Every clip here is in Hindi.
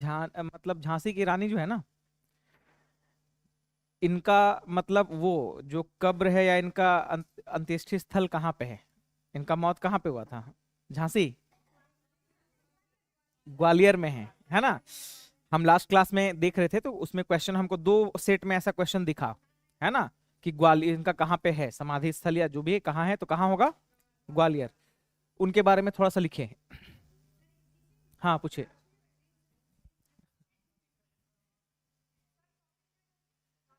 मतलब झांसी की रानी जो है ना, इनका मतलब वो जो कब्र है या इनका अंत्येष्टि स्थल कहाँ पे है, इनका मौत कहाँ पे हुआ था? झांसी, ग्वालियर में है ना। हम लास्ट क्लास में देख रहे थे तो उसमें क्वेश्चन हमको दो सेट में ऐसा क्वेश्चन दिखा, है ना, कि ग्वालियर इनका कहाँ पे है समाधि स्थल या जो भी है, कहाँ है तो कहाँ होगा? ग्वालियर। उनके बारे में थोड़ा सा लिखे। हाँ पूछे।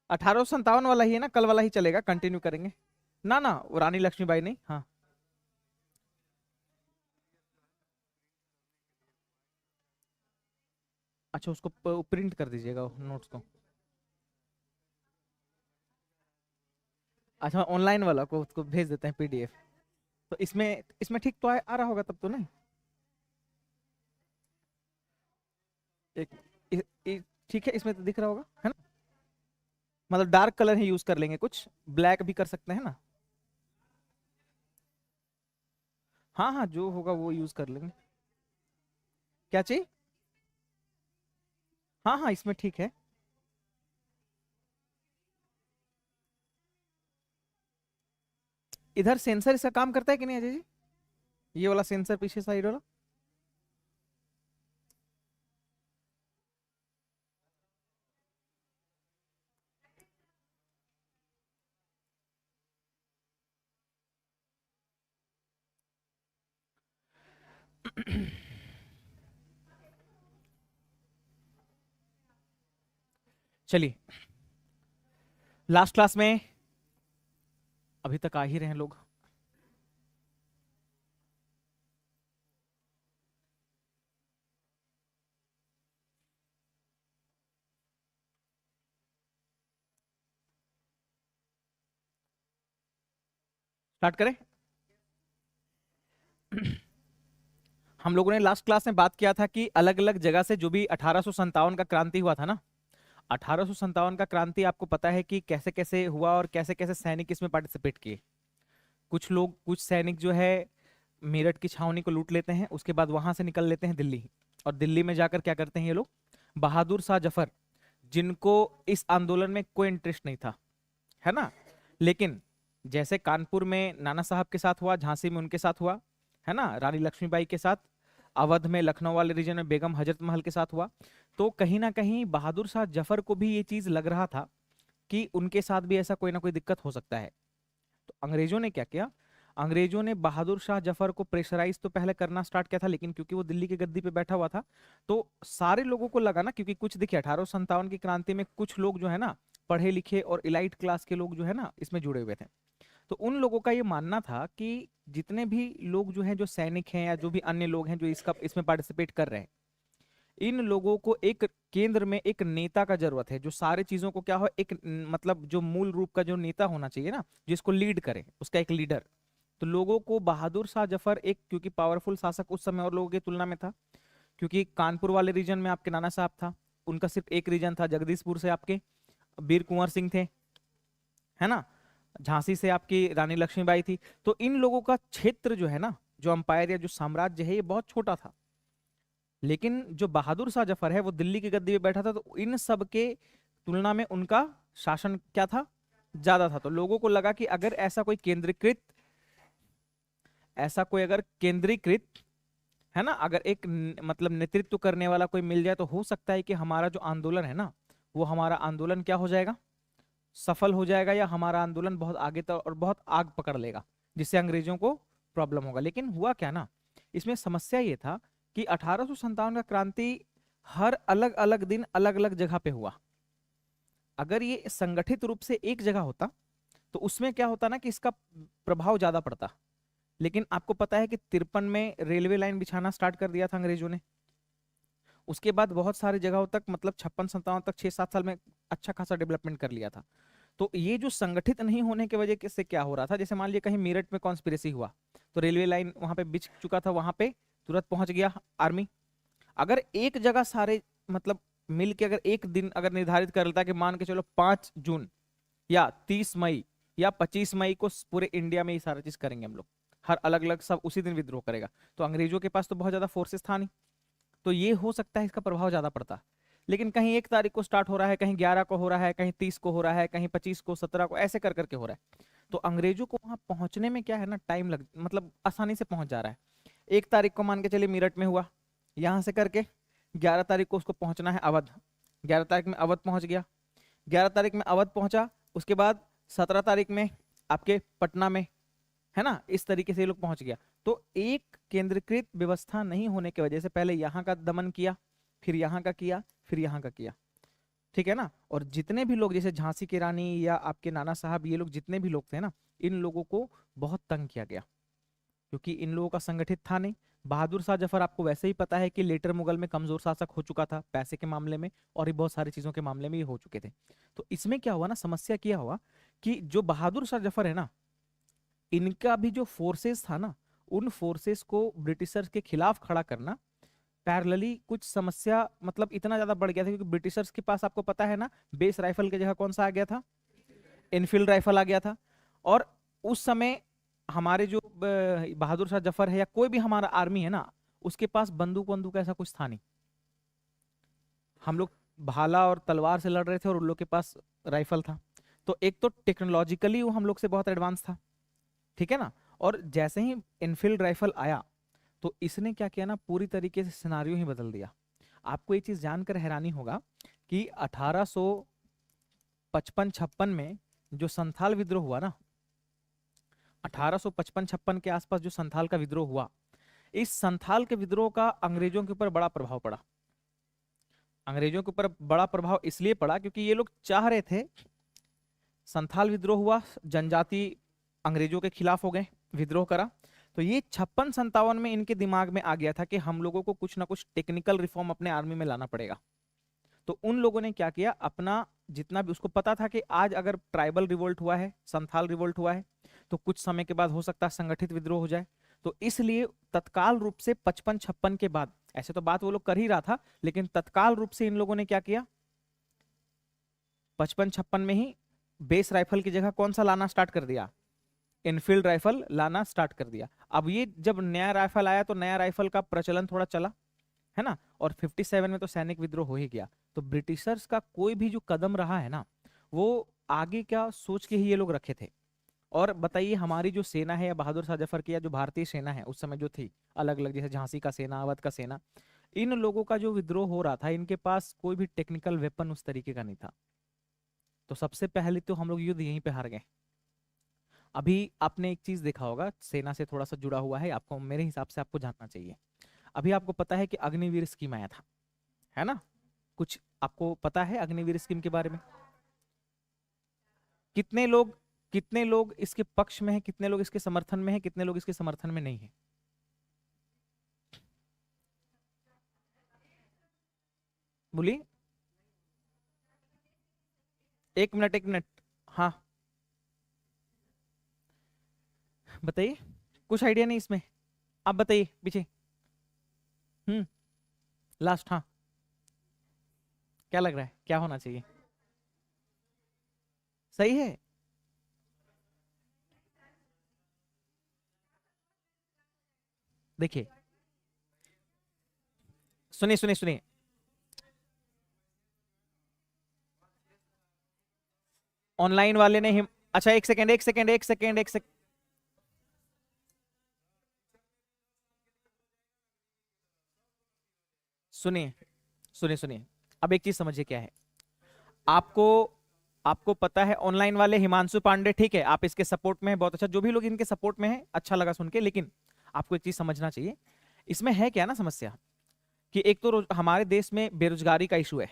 1857 वाला ही है ना, कल वाला ही चलेगा, कंटिन्यू करेंगे। ना ना, वो रानी लक्ष्मीबाई नहीं, हाँ। अच्छा, उसको प्रिंट कर दीजिएगा नोट्स को। अच्छा, ऑनलाइन वाला को उसको भेज देते हैं पीडीएफ। तो इसमें इसमें ठीक तो आ रहा होगा तब तो नहीं? एक ठीक है, इसमें तो दिख रहा होगा, है ना। मतलब डार्क कलर ही यूज कर लेंगे, कुछ ब्लैक भी कर सकते हैं ना। हाँ हाँ, जो होगा वो यूज कर लेंगे। क्या चाहिए? हाँ हाँ, इसमें ठीक है। इधर सेंसर इसका काम करता है कि नहीं अजय जी? ये वाला सेंसर पीछे साइड वाला। चलिए, लास्ट क्लास में अभी तक आ ही रहे हैं लोग। स्टार्ट करें। हम लोगों ने लास्ट क्लास में बात किया था कि अलग अलग जगह से जो भी 1857 का क्रांति हुआ था ना, 1857 का क्रांति आपको पता है कि कैसे कैसे हुआ और कैसे कैसे सैनिक इसमें पार्टिसिपेट किए। कुछ लोग, कुछ सैनिक जो है मेरठ की छावनी को लूट लेते हैं, उसके बाद वहां से निकल लेते हैं दिल्ली। और दिल्ली में जाकर क्या करते हैं ये लोग? बहादुर शाह जफर, जिनको इस आंदोलन में कोई इंटरेस्ट नहीं था, है ना, लेकिन जैसे कानपुर में नाना साहब के साथ हुआ, झांसी में उनके साथ हुआ, है ना, रानी लक्ष्मीबाई के साथ, अवध में लखनऊ वाले रीजन में बेगम हजरत महल के साथ हुआ, तो कहीं ना कहीं बहादुर शाह जफर को भी ये चीज लग रहा था कि उनके साथ भी ऐसा कोई ना कोई दिक्कत हो सकता है। तो अंग्रेजों ने क्या किया? अंग्रेजों ने बहादुर शाह जफर को प्रेशराइज तो पहले करना स्टार्ट किया था, लेकिन क्योंकि वो दिल्ली की गद्दी पे बैठा हुआ था, तो सारे लोगों को लगा ना, क्योंकि कुछ देखिए 1857 की क्रांति में कुछ लोग जो है ना पढ़े लिखे और इलाइट क्लास के लोग जो है ना इसमें जुड़े हुए थे। तो उन लोगों का ये मानना था कि जितने भी लोग जो हैं, जो सैनिक हैं या जो भी अन्य लोग हैं जो इसका इसमें पार्टिसिपेट कर रहे हैं, इन लोगों को एक केंद्र में एक नेता का जरूरत है, जो सारे चीजों को क्या हो, एक मतलब जो मूल रूप का जो नेता होना चाहिए ना, जिसको लीड करे, उसका एक लीडर। तो लोगों को बहादुर शाह जफर एक, क्योंकि पावरफुल शासक उस समय और लोगों की तुलना में था, क्योंकि कानपुर वाले रीजन में आपके नाना साहब था, उनका सिर्फ एक रीजन था, जगदीशपुर से आपके वीर कुंवर सिंह थे, है ना, झांसी से आपकी रानी लक्ष्मीबाई थी। तो इन लोगों का क्षेत्र जो है ना, जो अंपायर या जो साम्राज्य है, ये बहुत छोटा था। लेकिन जो बहादुर शाह जफर है वो दिल्ली की गद्दी पे बैठा था, तो इन सब के तुलना में उनका शासन क्या था? ज्यादा था। तो लोगों को लगा कि अगर ऐसा कोई केंद्रीकृत, ऐसा कोई अगर केंद्रीकृत, है ना, अगर एक मतलब नेतृत्व करने वाला कोई मिल जाए, तो हो सकता है कि हमारा जो आंदोलन है ना, वो हमारा आंदोलन क्या हो जाएगा? सफल हो जाएगा, या हमारा आंदोलन बहुत आगे तक और बहुत आग पकड़ लेगा, जिससे अंग्रेजों को प्रॉब्लम होगा। लेकिन हुआ क्या ना, इसमें समस्या ये था कि 1857 का क्रांति हर अलग अलग दिन अलग अलग जगह पे हुआ। अगर ये संगठित रूप से एक जगह होता तो उसमें क्या होता ना कि इसका प्रभाव ज्यादा पड़ता। लेकिन आपको पता है कि 53 में रेलवे लाइन बिछाना स्टार्ट कर दिया था अंग्रेजों ने। उसके बाद बहुत सारी जगहों तक, मतलब 56-57 तक 6-7 साल में अच्छा खासा डेवलपमेंट कर लिया था। तो ये जो संगठित नहीं होने की वजह से क्या हो रहा था, जैसे मान लिया कहीं मेरठ में कॉन्स्पिरेसी हुआ, तो रेलवे लाइन वहां पे बिछ चुका था, वहां पे तुरंत पहुंच गया आर्मी। अगर एक जगह सारे मतलब मिल के अगर एक दिन अगर निर्धारित कर लेता कि मान के चलो 5 जून या 30 मई या 25 मई को पूरे इंडिया में ये सारा चीज करेंगे हम लोग, हर अलग अलग सब उसी दिन विद्रोह करेगा, तो अंग्रेजों के पास तो बहुत ज्यादा फोर्सेस था नहीं। तो ये हो सकता है इसका प्रभाव ज्यादा पड़ता। लेकिन कहीं 1 तारीख को स्टार्ट हो रहा है, कहीं 11 को हो रहा है, कहीं 30 को हो रहा है, कहीं 25 को, 17 को, ऐसे कर करके हो रहा है। तो अंग्रेजों को वहां पहुंचने में क्या है ना, टाइम लग, मतलब आसानी से पहुंच जा रहा है। 1 तारीख को मान के चलिए मेरठ में हुआ, यहां से करके 11 तारीख को उसको पहुंचना है अवध, 11 तारीख में अवध पहुंच गया, 11 तारीख में अवध पहुंचा, उसके बाद 17 तारीख में आपके पटना में, है ना, इस तरीके से ये लोग पहुंच गया। तो एक केंद्रीकृत व्यवस्था नहीं होने की वजह से पहले यहाँ का दमन किया, फिर यहाँ का किया, फिर यहाँ का किया, ठीक है ना। और जितने भी लोग जैसे झांसी की रानी या आपके नाना साहब, ये लोग जितने भी लोग थे ना, इन लोगों को बहुत तंग किया गया, क्योंकि इन लोगों का संगठित था नहीं। बहादुर शाह जफर आपको वैसे ही पता है कि लेटर मुगल में कमजोर शासक हो चुका था पैसे के मामले में, और भी बहुत सारी चीजों के मामले में ये हो चुके थे। तो इसमें क्या हुआ ना, समस्या क्या हुआ कि जो बहादुर शाह जफर है ना, इनका भी जो फोर्सेस था ना, उन फोर्सेस को ब्रिटिशर्स के खिलाफ खड़ा करना पैरेलली कुछ समस्या, मतलब इतना ज्यादा बढ़ गया था, क्योंकि ब्रिटिशर्स के पास आपको पता है ना, बेस राइफल की जगह कौन सा आ गया था, इनफील्ड राइफल आ गया था। और उस समय हमारे जो बहादुर शाह जफर है या कोई भी हमारा आर्मी है ना, उसके पास बंदूक वंदूक ऐसा कुछ था नहीं। हम लोग भाला और तलवार से लड़ रहे थे और उन लोग के पास राइफल था। तो एक तो टेक्नोलॉजिकली वो हम लोग से बहुत एडवांस था, ठीक है ना। और जैसे ही इनफील्ड राइफल आया, तो इसने क्या किया ना, पूरी तरीके से सिनारियो ही बदल दिया। आपको ये चीज जानकर हैरानी होगा कि 1855-56 में जो संथाल विद्रोह हुआ ना, 1855-56 के आसपास जो संथाल का विद्रोह हुआ, इस संथाल के विद्रोह का अंग्रेजों के ऊपर बड़ा प्रभाव पड़ा। अंग्रेजों के ऊपर बड़ा प्रभाव इसलिए पड़ा क्योंकि ये लोग चाह रहे थे, संथाल विद्रोह हुआ, जनजाति अंग्रेजों के खिलाफ हो गए, विद्रोह करा, तो ये 56-57 में इनके दिमाग में आ गया था कि हम लोगों को कुछ ना कुछ टेक्निकल रिफॉर्म अपने आर्मी में लाना पड़ेगा। तो उन लोगों ने क्या किया, अपना जितना भी, उसको पता था कि आज अगर ट्राइबल रिवोल्ट हुआ है, संथाल रिवोल्ट हुआ है, तो कुछ समय के बाद हो सकता है संगठित विद्रोह हो जाए। तो इसलिए तत्काल रूप से 55-56 के बाद, ऐसे तो बात वो लोग कर ही रहा था, लेकिन तत्काल रूप से इन लोगों ने क्या किया, 55-56 में ही बेस राइफल की जगह कौन सा लाना स्टार्ट कर दिया, इनफील्ड राइफल लाना स्टार्ट कर दिया। अब ये जब नया राइफल आया तो नया राइफल का प्रचलन थोड़ा चला, है ना, और 57 में तो सैनिक विद्रोह हो ही गया। तो ब्रिटिशर्स का कोई भी जो कदम रहा है ना, वो आगे क्या सोच के ही ये लोग रखे थे। और बताइए, हमारी जो सेना है या बहादुर शाह जफर की या जो भारतीय सेना है उस समय जो थी, अलग अलग, जैसे झांसी का सेना, अवध का सेना, इन लोगों का जो विद्रोह हो रहा था, इनके पास कोई भी टेक्निकल वेपन उस तरीके का नहीं था। तो सबसे पहले तो हम लोग युद्ध यहीं पे हार गए। अभी आपने एक चीज देखा होगा, सेना से थोड़ा सा जुड़ा हुआ है, आपको मेरे हिसाब से आपको जानना चाहिए। अभी आपको पता है कि अग्निवीर स्कीम आया था, है ना, कुछ आपको पता है अग्निवीर स्कीम के बारे में? कितने लोग, कितने लोग इसके पक्ष में हैं, कितने लोग इसके समर्थन में हैं, कितने लोग इसके समर्थन में नहीं है? बोलिए। 1 मिनट, 1 मिनट। हाँ, बताइए। कुछ आइडिया नहीं इसमें, आप बताइए पीछे। हम्म। लास्ट, हाँ, क्या लग रहा है, क्या होना चाहिए? सही है। देखिए, सुनिए सुनिए सुनिए, ऑनलाइन वाले ने अच्छा, एक सेकेंड, एक सेकेंड, एक सेकेंड, एक सेकेंड, सुनिए सुनिए सुनिए। अब एक चीज समझिए क्या है, आपको आपको पता है ऑनलाइन वाले हिमांशु पांडे, ठीक है, आप इसके सपोर्ट में है, बहुत अच्छा, जो भी लोग इनके सपोर्ट में है अच्छा लगा सुन के। लेकिन आपको एक चीज समझना चाहिए, इसमें है क्या ना समस्या, कि एक तो हमारे देश में बेरोजगारी का इशू है।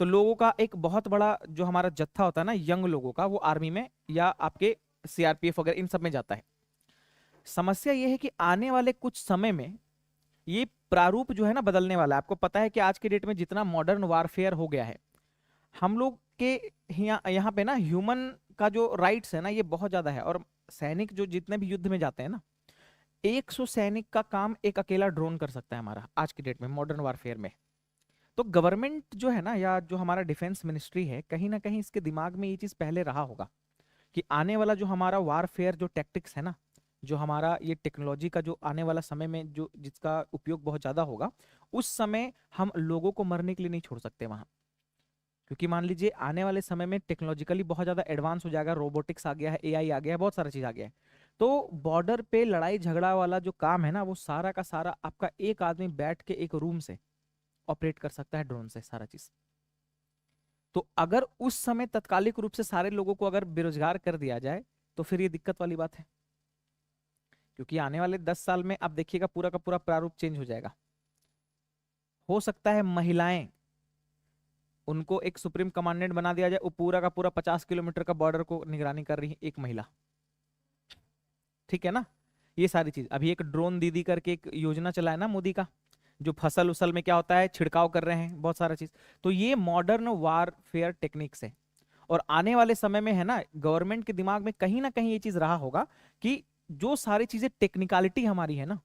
तो लोगों का एक बहुत बड़ा जो हमारा जत्था होता है ना, यंग लोगों का, वो आर्मी में या आपके सीआरपीएफ वगैरह इन सब में जाता है। समस्या ये है कि आने वाले कुछ समय में ये प्रारूप जो है ना बदलने वाला है। आपको पता है कि आज के डेट में जितना मॉडर्न वारफेयर हो गया है, हम लोग के यहाँ यहाँ पे ना ह्यूमन का जो राइट्स है ना, ये बहुत ज्यादा है। और सैनिक जो जितने भी युद्ध में जाते हैं ना, 100 सैनिक का काम एक अकेला ड्रोन कर सकता है हमारा आज की डेट में मॉडर्न वारफेयर में। तो गवर्नमेंट जो है ना, या जो हमारा डिफेंस मिनिस्ट्री है, कहीं ना कहीं इसके दिमाग में ये चीज पहले रहा होगा कि आने वाला जो हमारा वारफेयर जो टैक्टिक्स है ना, जो हमारा ये टेक्नोलॉजी का जो आने वाला समय में जो जिसका उपयोग बहुत ज्यादा होगा, उस समय हम लोगों को मरने के लिए नहीं छोड़ सकते वहां। क्योंकि मान लीजिए आने वाले समय में टेक्नोलॉजिकली बहुत ज्यादा एडवांस हो जाएगा, रोबोटिक्स आ गया है, एआई आ गया है, बहुत सारा चीज आ गया है। तो बॉर्डर पे लड़ाई झगड़ा वाला जो काम है ना, वो सारा का सारा आपका एक आदमी बैठ के एक रूम से ऑपरेट कर सकता है, ड्रोन से सारा चीज। तो अगर उस समय तत्कालिक रूप से सारे लोगों को अगर बेरोजगार कर दिया जाए, तो फिर ये दिक्कत वाली बात है। क्योंकि आने वाले 10 साल में आप देखिएगा पूरा का पूरा प्रारूप चेंज हो जाएगा। हो सकता है महिलाएं, उनको एक सुप्रीम कमांडेंट बना दिया जाए, वो पूरा का पूरा 50 किलोमीटर का बॉर्डर को निगरानी कर रही है एक महिला। ठीक है ना। ये सारी चीज, अभी एक ड्रोन दीदी करके एक योजना चला है ना मोदी का, जो फसल उसल में क्या होता है छिड़काव कर रहे हैं बहुत सारा चीज। तो ये मॉडर्न वारफेयर टेक्निक्स है। और आने वाले समय में है ना, गवर्नमेंट के दिमाग में कहीं ना कहीं ये चीज रहा होगा कि जो सारी चीजें टेक्निकलिटी हमारी है ना,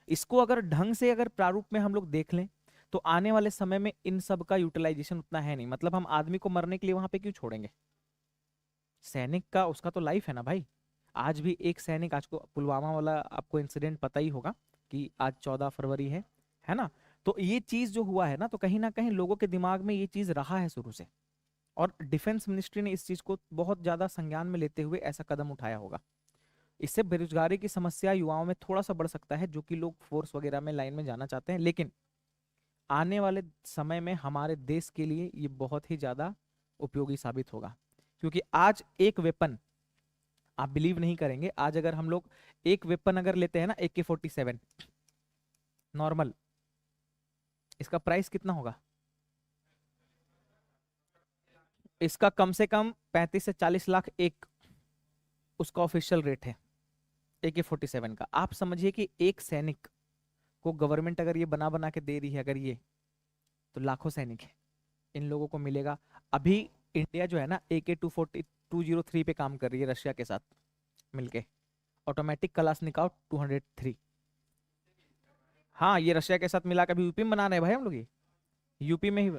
इसको अगर ढंग से अगर प्रारूप में हम लोग देख लें, तो आने वाले समय में इन सब का यूटिलाइजेशन उतना है नहीं। मतलब हम आदमी को मरने के लिए वहां पे क्यों छोड़ेंगे? सैनिक का उसका तो लाइफ है ना भाई। आज भी एक सैनिक, आज को पुलवामा वाला आपको इंसिडेंट पता ही होगा कि आज 14 फरवरी है ना। तो ये चीज जो हुआ है ना कहीं लोगों के दिमाग में ये चीज रहा है शुरू से। और डिफेंस मिनिस्ट्री ने इस चीज को बहुत ज्यादा संज्ञान में लेते हुए ऐसा कदम उठाया होगा। इससे बेरोजगारी की समस्या युवाओं में थोड़ा सा बढ़ सकता है, जो कि लोग फोर्स वगैरह में लाइन में जाना चाहते हैं। लेकिन आने वाले समय में हमारे देश के लिए ये बहुत ही ज्यादा उपयोगी साबित होगा। क्योंकि आज एक वेपन, आप बिलीव नहीं करेंगे, आज अगर हम लोग एक वेपन अगर लेते हैं ना, AK-47 नॉर्मल, इसका प्राइस कितना होगा? इसका कम से कम 35 से 40 लाख एक उसका ऑफिशियल रेट है AK-47 का। आप समझिए कि एक सैनिक को गवर्नमेंट अगर ये बना बना के दे रही है अगर ये, तो लाखों सैनिक है, इन लोगों को मिलेगा। अभी इंडिया जो है ना AK-203 पे काम कर रही है रशिया के साथ मिलके, ऑटोमेटिक कलाशनिकोव 203। हाँ, ये रशिया के साथ मिला के अभी यूपी में बना रहे हैं भाई हम लोग, ये यूपी में ही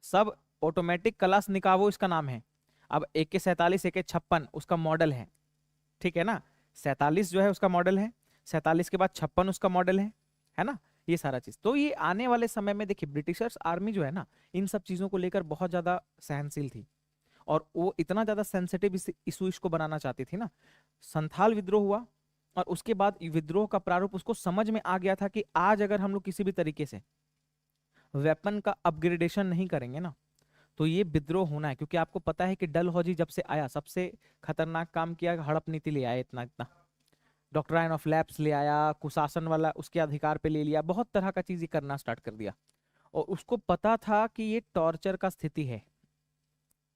सब ऑटोमेटिक कलाशनिकोव इसका नाम है। अब AK-47 AK-56 उसका मॉडल है, ठीक है ना। 47 जो है उसका मॉडल है, 47 के बाद 56 उसका मॉडल है ना। ये सारा चीज तो ये आने वाले समय में देखिए, ब्रिटिशर्स आर्मी जो है ना, इन सब चीजों को लेकर बहुत ज्यादा सहनशील थी। और वो इतना ज्यादा सेंसिटिव इशू इसको बनाना चाहती थी ना। संथाल विद्रोह हुआ, और उसके बाद विद्रोह का प्रारूप उसको समझ में आ गया था कि आज अगर हम लोग किसी भी तरीके से वेपन का अपग्रेडेशन नहीं करेंगे ना, तो ये विद्रोह होना है। क्योंकि आपको पता है कि डलहौजी जब से आया, सबसे खतरनाक काम किया, हड़प नीति ले आया, इतना इतना डॉक्ट्राइन ऑफ लैप्स ले आया, कुशासन वाला उसके अधिकार पे ले लिया, बहुत तरह का चीज ये करना स्टार्ट कर दिया। और उसको पता था कि ये टॉर्चर का स्थिति है,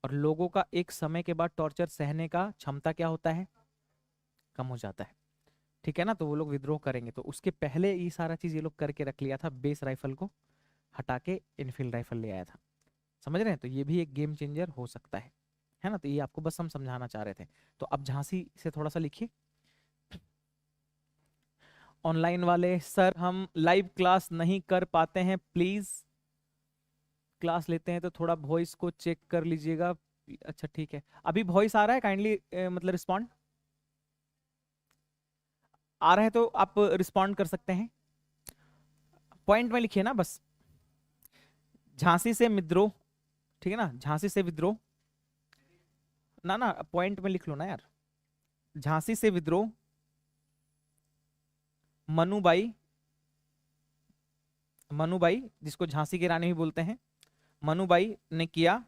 और लोगों का एक समय के बाद टॉर्चर सहने का क्षमता क्या होता है, कम हो जाता है। ठीक है ना। तो वो लोग विद्रोह करेंगे, तो उसके पहले ये सारा चीज ये लोग करके रख लिया था, बेस राइफल को हटा के इनफील्ड राइफल ले आया था। समझ रहे हैं। तो ये भी एक गेम चेंजर हो सकता है ना। तो ये आपको बस हम समझाना चाह रहे थे। तो अब झांसी से थोड़ा सा लिखिए। ऑनलाइन वाले सर हम लाइव क्लास नहीं कर पाते हैं, प्लीज क्लास लेते हैं तो थोड़ा वॉइस को चेक कर लीजिएगा। अच्छा ठीक है, अभी वॉइस आ रहा है, काइंडली मतलब रिस्पॉन्ड आ रहा है तो आप रिस्पॉन्ड कर सकते हैं। पॉइंट में लिखिए ना बस, झांसी से विद्रोह, ठीक है ना, झांसी से विद्रोह, ना ना पॉइंट में लिख लो ना यार। झांसी से विद्रोह, मनुबाई, मनुबाई जिसको झांसी की रानी भी बोलते हैं, मनुबाई ने किया।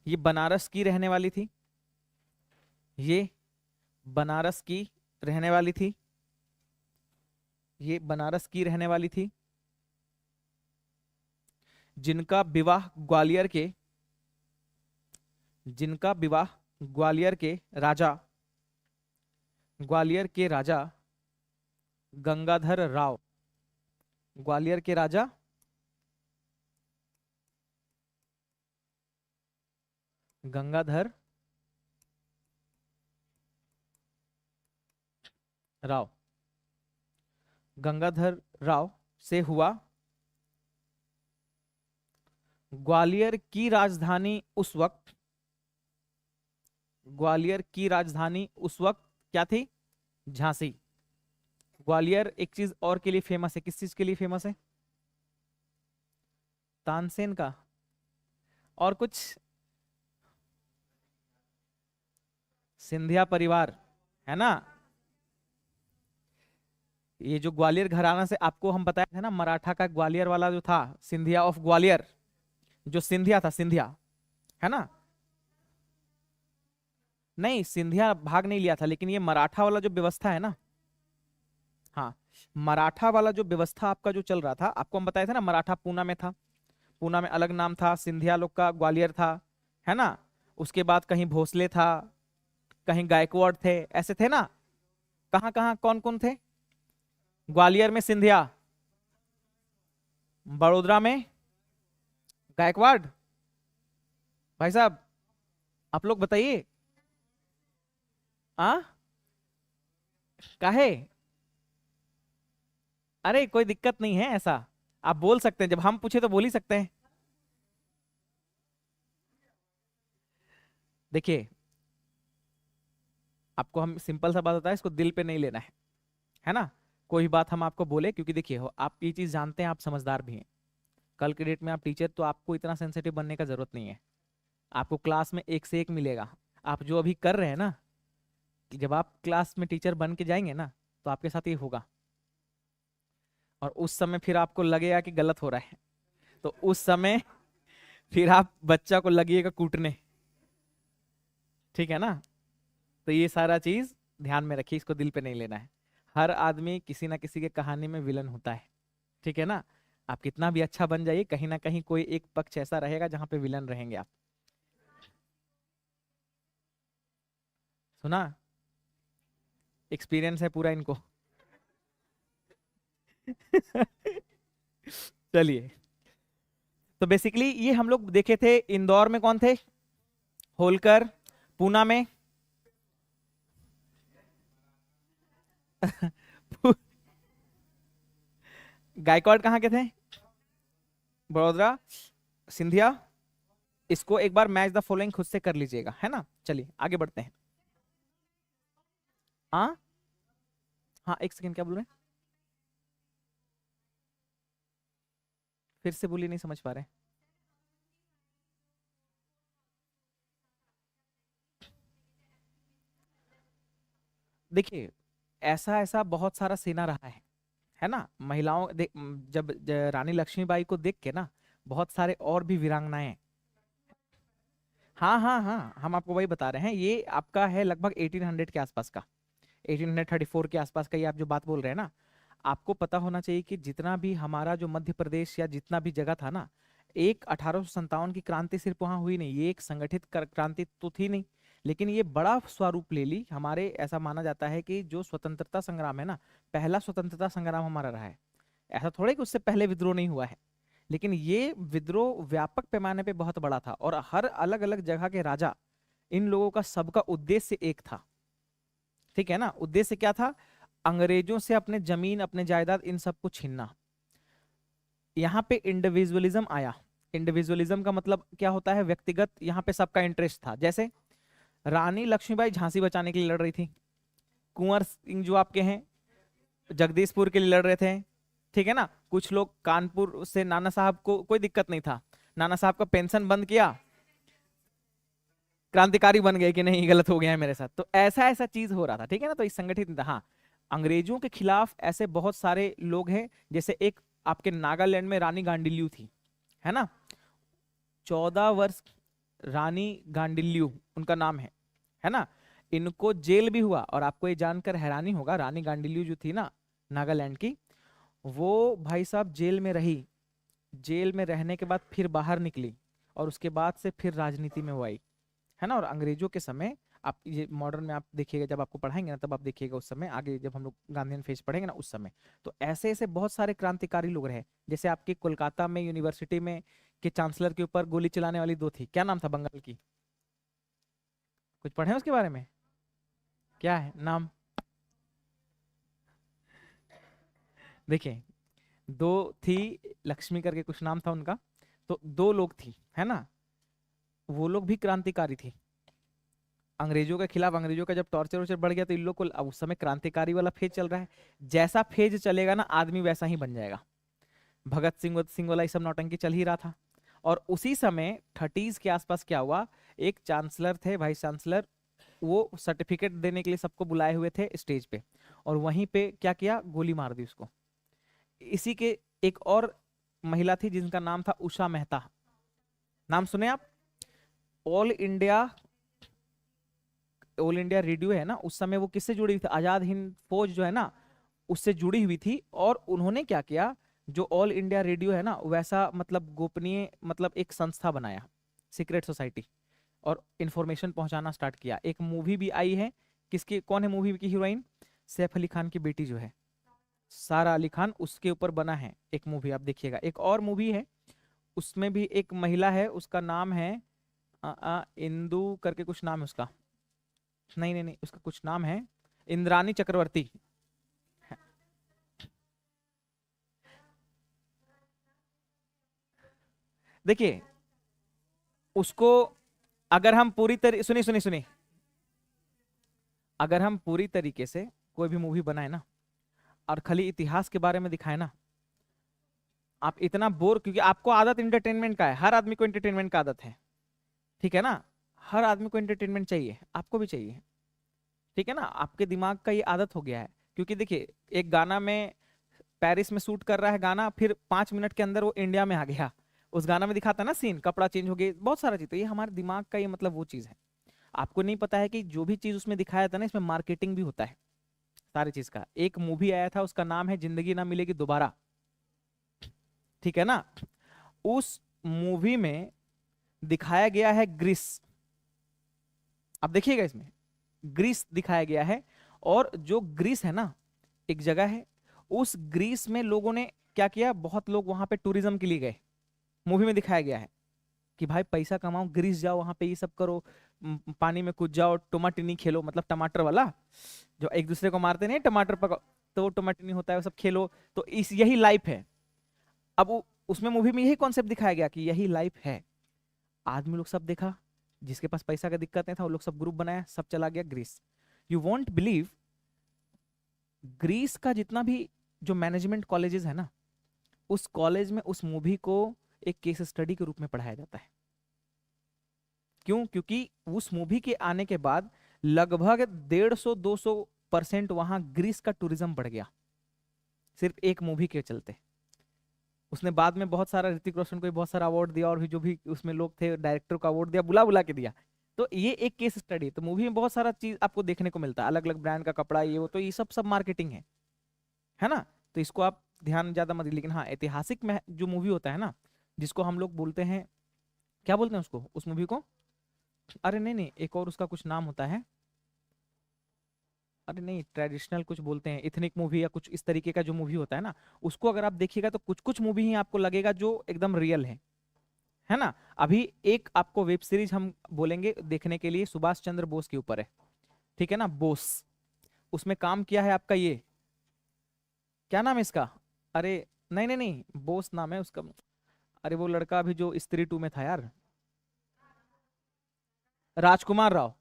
ये बनारस की रहने वाली थी, ये बनारस की रहने वाली थी, ये बनारस की रहने वाली थी, जिनका विवाह ग्वालियर के, जिनका विवाह ग्वालियर के राजा, ग्वालियर के राजा गंगाधर राव, ग्वालियर के राजा गंगाधर राव, गंगाधर राव से हुआ। ग्वालियर की राजधानी उस वक्त, ग्वालियर की राजधानी उस वक्त क्या थी? झांसी। ग्वालियर एक चीज और के लिए फेमस है, किस चीज के लिए फेमस है? तानसेन का। और कुछ? सिंधिया परिवार, है ना। ये जो ग्वालियर घराना से आपको हम बताया था ना, मराठा का ग्वालियर वाला जो था, सिंधिया ऑफ ग्वालियर, जो सिंधिया था, सिंधिया, है ना। नहीं, सिंधिया भाग नहीं लिया था, लेकिन ये मराठा वाला जो व्यवस्था है ना, हाँ, मराठा वाला जो व्यवस्था आपका जो चल रहा था, आपको हम बताया था ना, मराठा पूना में था, पूना में अलग नाम था, सिंधिया लोग का ग्वालियर था, है ना। उसके बाद कहीं भोसले था, कहीं गायकवाड़ थे, ऐसे थे ना। कहाँ कहाँ कौन कौन थे? ग्वालियर में सिंधिया, बड़ोदरा में गायकवाड़। भाई साहब, आप लोग बताइए। आ काहे? अरे कोई दिक्कत नहीं है ऐसा, आप बोल सकते हैं, जब हम पूछे तो बोल ही सकते हैं। देखिए, आपको हम सिंपल सा बात होता है, इसको दिल पे नहीं लेना है ना। कोई बात हम आपको बोले, क्योंकि देखिए आप ये चीज जानते हैं, आप समझदार भी हैं। कल के डेट में आप टीचर, तो आपको इतना सेंसिटिव बनने का जरूरत नहीं है। आपको क्लास में एक से एक मिलेगा। आप जो अभी कर रहे हैं ना, कि जब आप क्लास में टीचर बन के जाएंगे ना, तो आपके साथ ये होगा। और उस समय फिर आपको लगेगा कि गलत हो रहा है, तो उस समय फिर आप बच्चा को लगिएगा कूटने। ठीक है ना। तो ये सारा चीज ध्यान में रखिए, इसको दिल पे नहीं लेना है। हर आदमी किसी ना किसी के कहानी में विलन होता है। ठीक है ना। आप कितना भी अच्छा बन जाइए, कहीं ना कहीं कोई एक पक्ष ऐसा रहेगा जहां पे विलन रहेंगे आप। सुना, एक्सपीरियंस है पूरा इनको। चलिए, तो बेसिकली ये हम लोग देखे थे। इंदौर में कौन थे? होलकर। पूना में गायकवाड़ कहाँ के थे? बड़ोदरा। सिंधिया। इसको एक बार मैच द फॉलोइंग खुद से कर लीजिएगा, है ना। चलिए आगे बढ़ते हैं। हाँ, हाँ, एक सेकंड, क्या बोल रहे हैं? फिर से बोलिए, नहीं समझ पा रहे। देखिए, ऐसा ऐसा बहुत सारा सेना रहा है ना। महिलाओं जब रानी लक्ष्मीबाई को देख के ना, बहुत सारे और भी वीरांगनाएं हैं। हाँ हाँ हाँ, हम आपको वही बता रहे हैं, ये आपका है लगभग 1800 के आसपास का, 1834 के आसपास का, ये आप जो बात बोल रहे हैं ना। आपको पता होना चाहिए कि जितना भी हमारा जो मध्य प्रदेश या जितना भी जगह था ना, एक 1857 की क्रांति सिर्फ वहां हुई नहीं, ये एक संगठित क्रांति तो थी नहीं, लेकिन ये बड़ा स्वरूप ले ली। हमारे ऐसा माना जाता है कि जो स्वतंत्रता संग्राम है ना, पहला स्वतंत्रता संग्राम हमारा रहा है। ऐसा थोड़ा कि उससे पहले विद्रोह नहीं हुआ है, लेकिन ये विद्रोह व्यापक पैमाने पे बहुत बड़ा था, और हर अलग अलग जगह के राजा, इन लोगों का सबका उद्देश्य एक था। ठीक है ना। उद्देश्य क्या था? अंग्रेजों से अपने जमीन, अपने जायदाद, इन सबको छीनना। यहाँ पे इंडिविजुअलिज्म आया। इंडिविजुअलिज्म का मतलब क्या होता है? व्यक्तिगत। यहाँ पे सबका इंटरेस्ट था। जैसे रानी लक्ष्मीबाई झांसी बचाने के लिए लड़ रही थी, कुंवर सिंह जो आपके हैं जगदीशपुर के लिए लड़ रहे थे। ठीक है ना। कुछ लोग कानपुर से, नाना साहब को कोई दिक्कत नहीं था, नाना साहब का पेंशन बंद किया, क्रांतिकारी बन गए कि नहीं गलत हो गया है मेरे साथ। तो ऐसा ऐसा चीज हो रहा था। ठीक है ना। तो इस संगठित नहीं था। हाँ, अंग्रेजों के खिलाफ ऐसे बहुत सारे लोग हैं। जैसे एक आपके नागालैंड में रानी गांडिल्यू थी, है ना। 14 वर्ष रानी गांडिल्यू उनका नाम है ना। इनको जेल भी हुआ, और आपको ये जानकर हैरानी होगा, रानी गांडिल्यू जो थी ना, नागालैंड की, वो भाई साहब जेल में रही। जेल में रहने के बाद फिर बाहर निकली, और उसके बाद से फिर राजनीति में वो आई, है ना। और अंग्रेजों के समय, आप ये मॉडर्न में आप देखिएगा, जब आपको पढ़ाएंगे ना, तब आप देखिएगा उस समय, आगे जब हम लोग गांधीयन फेज पढ़ेंगे ना, उस समय। तो ऐसे ऐसे बहुत सारे क्रांतिकारी लोग रहे। जैसे आपके कोलकाता में यूनिवर्सिटी में के चांसलर के ऊपर गोली चलाने वाली दो थी, क्या नाम था बंगाल की? कुछ पढ़े हैं उसके बारे में? क्या है नाम? देखिए, दो थी, लक्ष्मी करके कुछ नाम था उनका। तो दो लोग थी, है ना। वो लोग भी क्रांतिकारी थी। अंग्रेजों के खिलाफ, अंग्रेजों का जब टॉर्चर वर्चर बढ़ गया तो इन लोग को, अब उस समय क्रांतिकारी वाला फेज चल रहा है, जैसा फेज चलेगा ना आदमी वैसा ही बन जाएगा। भगत सिंह वाला ये सब नौटंकी चल ही रहा था। और उसी समय 30s के आसपास क्या हुआ, एक चांसलर थे, वाइस चांसलर, वो सर्टिफिकेट देने के लिए सबको बुलाए हुए थे स्टेज पे, और वहीं पे क्या किया, गोली मार दी उसको। इसी के एक और महिला थी जिनका नाम था उषा मेहता, नाम सुने आप? All India, all India radio है ना, उस समय वो किससे जुड़ी हुई थी, आजाद हिंद फौज जो है ना उससे जुड़ी हुई थी। और उन्होंने क्या किया, जो ऑल इंडिया रेडियो है ना वैसा मतलब गोपनीय मतलब एक संस्था बनाया, सीक्रेट सोसाइटी, और इंफॉर्मेशन पहुंचाना स्टार्ट किया। एक मूवी भी आई है, किसकी, कौन है मूवी की हीरोइन? सैफ अली खान की बेटी जो है सारा अली खान, उसके ऊपर बना है एक मूवी, आप देखिएगा। एक और मूवी है, उसमें भी एक महिला है, उसका नाम है इंदू करके कुछ नाम है उसका, नहीं नहीं नहीं, उसका कुछ नाम है, इंद्रानी चक्रवर्ती। देखिए उसको, अगर हम पूरी तरीके, सुनिए सुनिए सुनिए, अगर हम पूरी तरीके से कोई भी मूवी बनाए ना और खाली इतिहास के बारे में दिखाए ना, आप इतना बोर, क्योंकि आपको आदत इंटरटेनमेंट का है, हर आदमी को इंटरटेनमेंट का आदत है, ठीक है ना, हर आदमी को एंटरटेनमेंट चाहिए, आपको भी चाहिए, ठीक है ना, आपके दिमाग का ये आदत हो गया है। क्योंकि देखिए एक गाना में, पेरिस में शूट कर रहा है गाना, फिर 5 मिनट के अंदर वो इंडिया में आ गया, उस गाना में दिखाता है ना सीन, कपड़ा चेंज हो गया, बहुत सारा चीज, तो ये हमारे दिमाग का ये मतलब वो चीज है। आपको नहीं पता है कि जो भी चीज उसमें दिखाया था ना, इसमें मार्केटिंग भी होता है सारी चीज का। एक मूवी आया था, उसका नाम है जिंदगी ना मिलेगी दोबारा, ठीक है ना, उस मूवी में दिखाया गया है ग्रीस, आप देखिएगा इसमें ग्रीस दिखाया गया है। और जो ग्रीस है ना एक जगह है, उस ग्रीस में लोगों ने क्या किया, बहुत लोग वहां पे टूरिज्म के लिए गए, मूवी में दिखाया गया है कि भाई पैसा कमाओ, ग्रीस जाओ, वहां पे ये सब करो, पानी में कूद जाओ, टोमाटिनी खेलो, मतलब टमाटर वाला, जो एक दूसरे को मारते नहीं टमाटर पका, तो वो टोमाटिनी होता है, वो सब खेलो। तो इस यही लाइफ है। अब उसमें मूवी में यही कॉन्सेप्ट दिखाया गया कि यही लाइफ है। आदमी लोग सब देखा, जिसके पास पैसा का दिक्कत नहीं था वो लोग सब ग्रुप बनाया, सब चला गया Greece. You won't believe, Greece का जितना भी जो मैनेजमेंट कॉलेजेस है ना, उस कॉलेज में उस मूवी को एक केस स्टडी के रूप में पढ़ाया जाता है। क्यों? क्योंकि उस मूवी के आने के बाद लगभग 150-200% वहां ग्रीस का टूरिज्म बढ़ गया, सिर्फ एक मूवी के चलते। उसने बाद में बहुत सारा, ऋतिक रोशन को भी बहुत सारा अवार्ड दिया, और भी जो भी उसमें लोग थे डायरेक्टर को अवार्ड दिया, बुला बुला के दिया। तो ये एक केस स्टडी, तो मूवी में बहुत सारा चीज आपको देखने को मिलता है, अलग अलग ब्रांड का कपड़ा, ये वो, तो ये सब सब मार्केटिंग है ना। तो इसको आप ध्यान ज्यादा मत दीजिए। लेकिन हाँ, ऐतिहासिक में जो मूवी होता है ना, जिसको हम लोग बोलते हैं, क्या बोलते हैं उसको, उस मूवी को, अरे नहीं नहीं, एक और उसका कुछ नाम होता है, अरे नहीं, ट्रेडिशनल कुछ बोलते हैं, इथनिक मूवी या कुछ इस तरीके का जो मूवी होता है ना, उसको अगर आप देखिएगा तो कुछ कुछ मूवी ही आपको लगेगा जो एकदम रियल है ना। अभी एक आपको वेब सीरीज हम बोलेंगे देखने के लिए, सुभाष चंद्र बोस के ऊपर है, ठीक है ना, बोस। उसमें काम किया है आपका ये, क्या नाम है इसका, अरे नहीं नहीं नहीं, बोस नाम है उसका, अरे वो लड़का अभी जो स्त्री 2 में था यार, Rajkumar Rao.